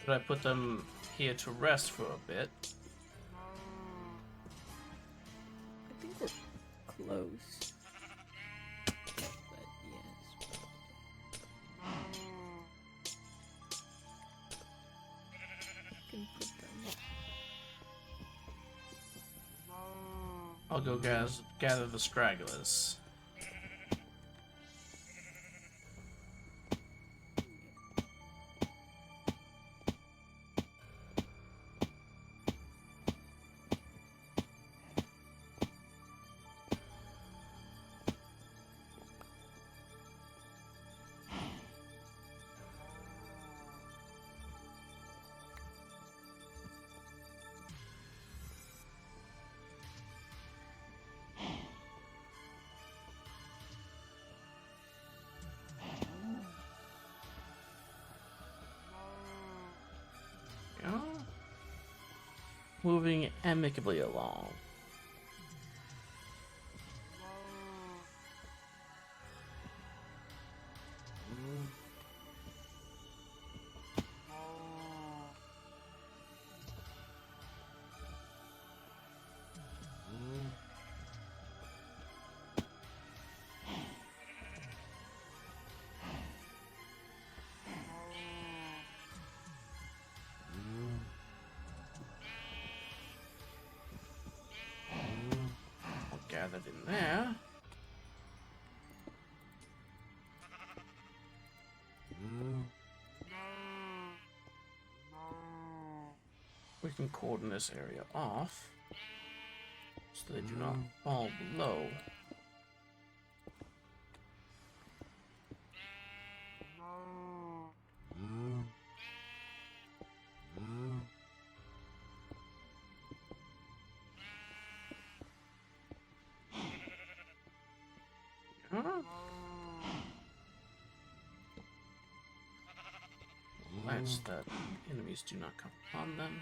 Should I put them here to rest for a bit? I think we're close. But yes. Can put them. I'll go gather the stragglers. Moving amicably along. Gathered in there. We can cordon this area off so they do not fall below. Lights that enemies do not come upon them.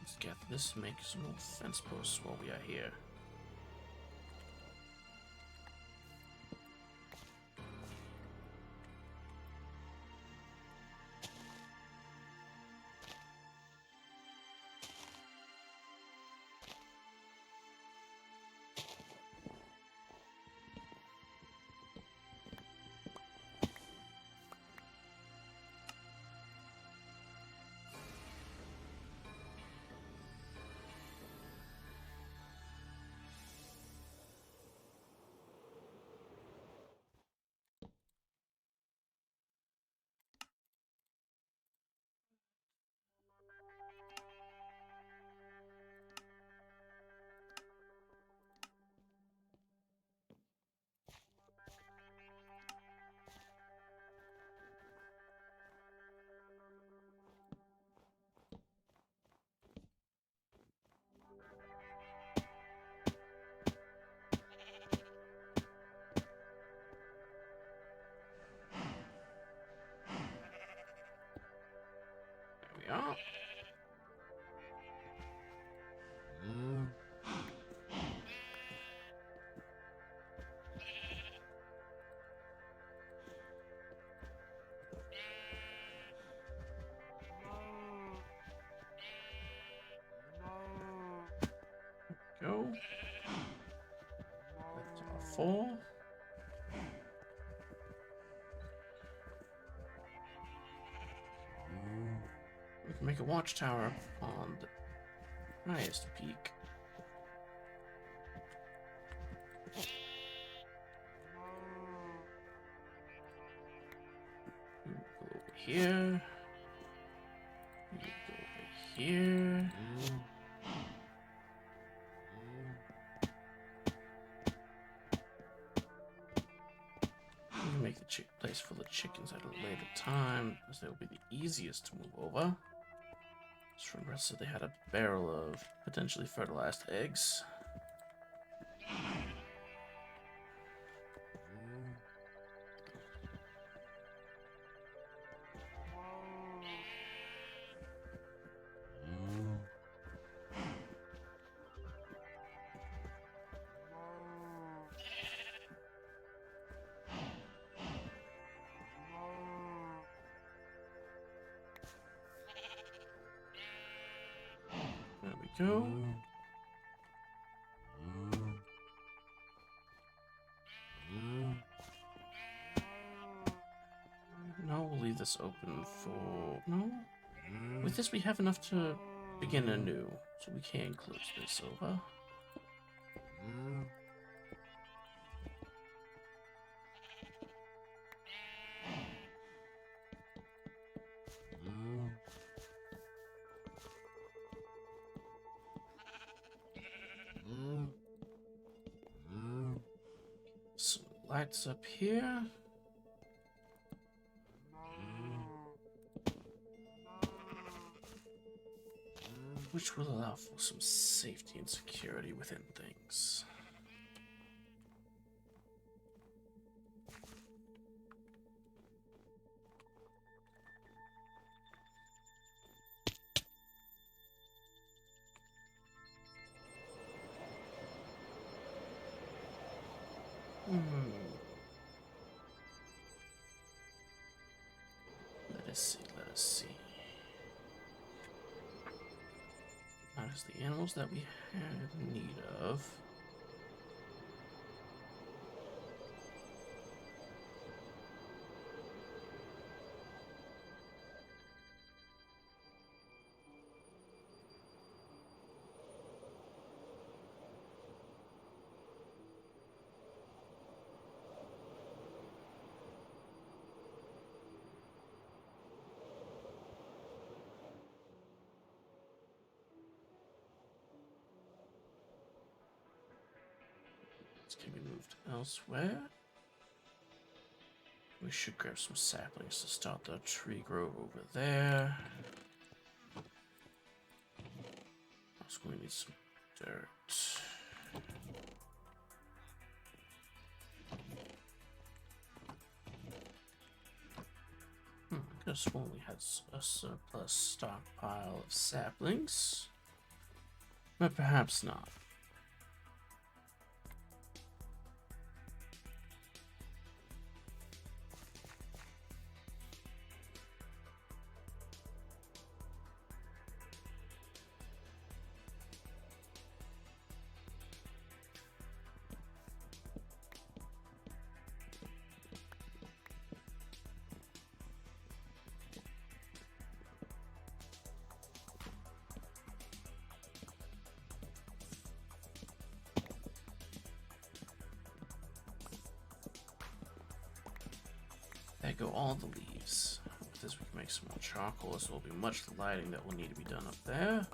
Let's get this, make some more fence posts while we are here. There we are. Go. That's our 4. We can make a watchtower on the highest peak. We will go over here. We will go over here. We can make the place for the chickens at a later time, as they will be the easiest to move over. Just remember, so they had a barrel of potentially fertilized eggs. go. No, we'll leave this open for... No? With this, we have enough to begin anew, so we can close this over. Some lights up here. Which will allow for some safety and security within things. Let us see. That is the animals that we had need of. Can be moved elsewhere. We should grab some saplings to start the tree grove over there. Also, we need some dirt. I could have sworn we had a surplus stockpile of saplings, but perhaps not. There go all the leaves. With this we can make some more charcoal. This will be much lighting that will need to be done up there.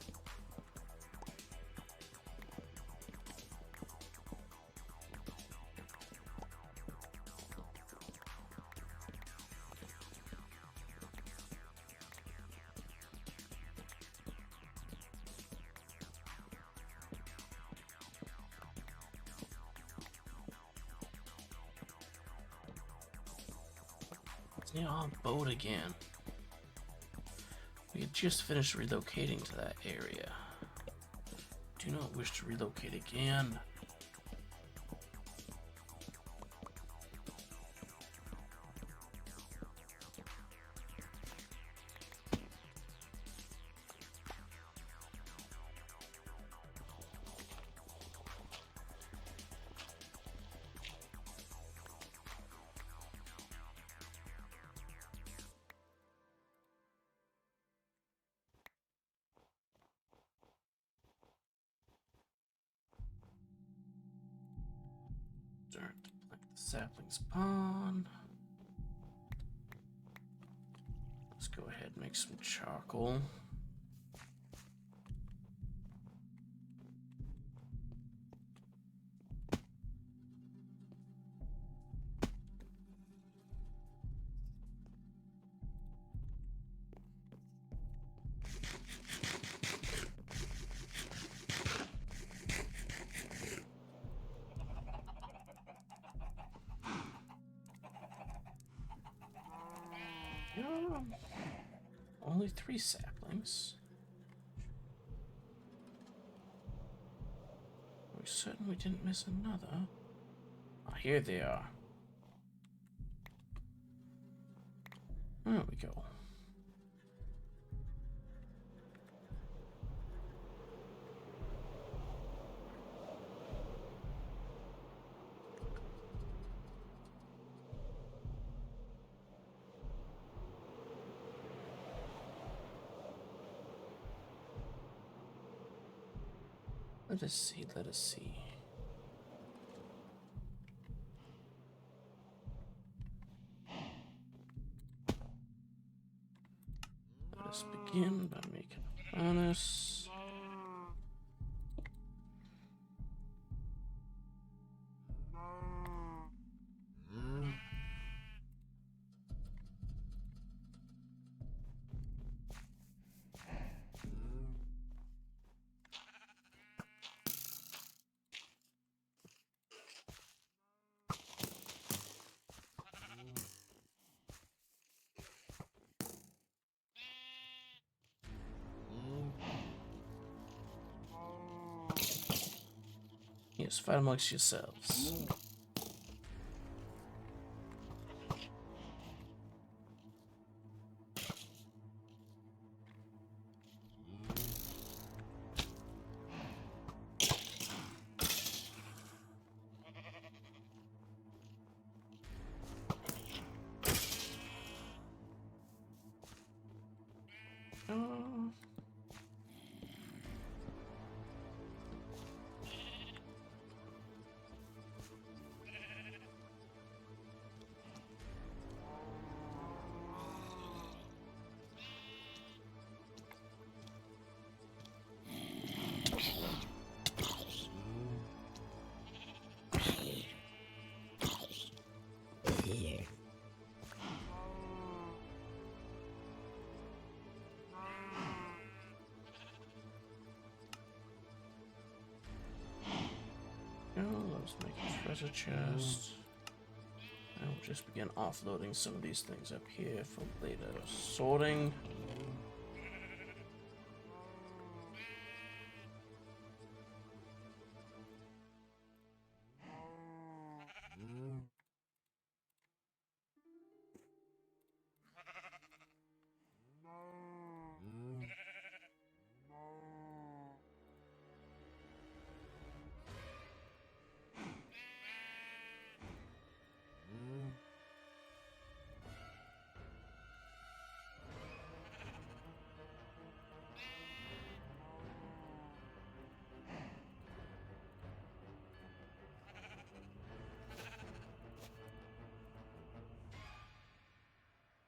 Yeah, on boat again. We had just finished relocating to that area. Do not wish to relocate again. Dirt to plant the saplings upon. Let's go ahead and make some charcoal. Only 3 saplings. Are we certain we didn't miss another? Ah, here they are. There we go. Let us see, let us see. Let us begin by making a furnace. Yes, fight amongst yourselves. Let's make a treasure chest. And we'll just begin offloading some of these things up here for later sorting.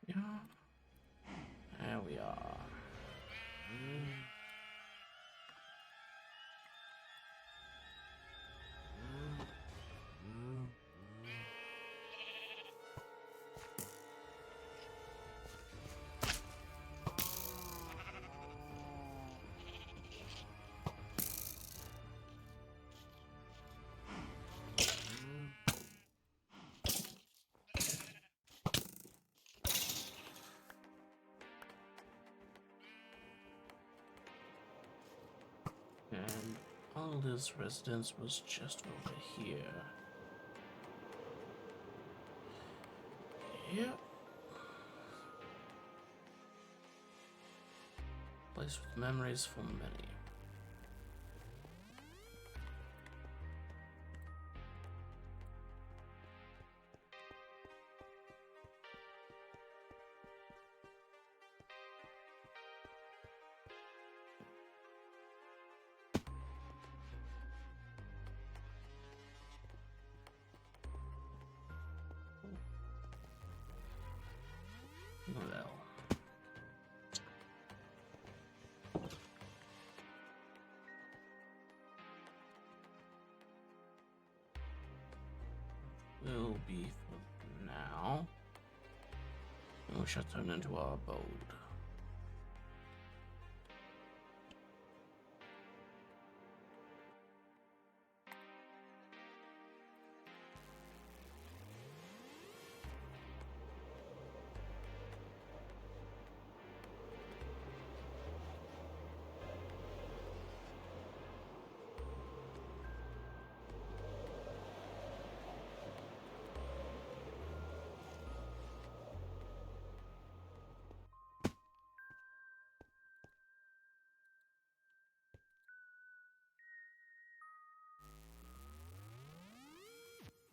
Yeah. There we are. And all this residence was just over here. Yep. Place with memories for many. Well. Will be for now. And we shall turn into our abode.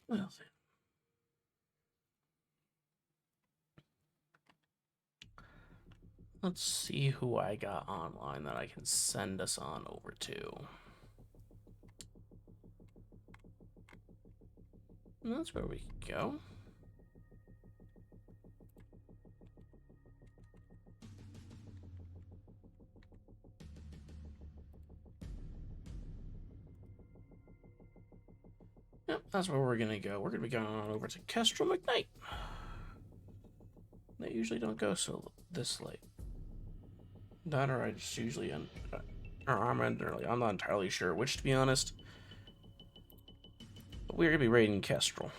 Well then. Let's see who I got online that I can send us on over to. And that's where we can go. Yep, that's where we're gonna go. We're gonna be going on over to Kestrel McKnight. They usually don't go this late. That or I just usually end, or I'm end early. I'm not entirely sure which, to be honest. But we're gonna be raiding Kestrel.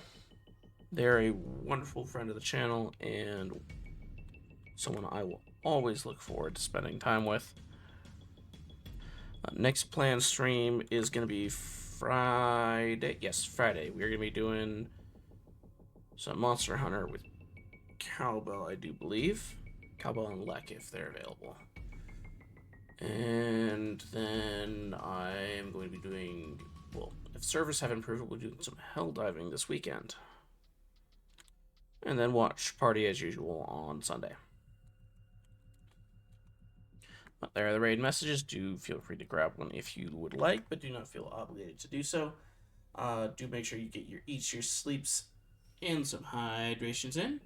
They're a wonderful friend of the channel and someone I will always look forward to spending time with. Next planned stream is gonna be Friday. Yes, Friday. We're gonna be doing some Monster Hunter with Cowbell, I do believe. Cowbell and Lek, if they're available. And then I'm going to be doing, well, if servers have improved, we'll do some hell diving this weekend. And then watch party as usual on Sunday. But there are the raid messages. Do feel free to grab one if you would like, but do not feel obligated to do so. Do make sure you get eat your sleeps and some hydrations in.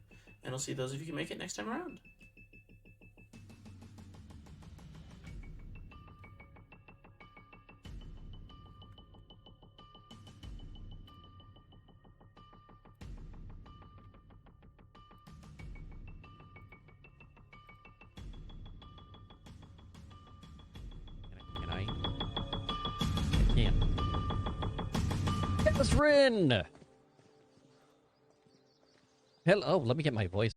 And I'll see those of you can make it next time around. Can I? I can't. Catherine! Hello, let me get my voice.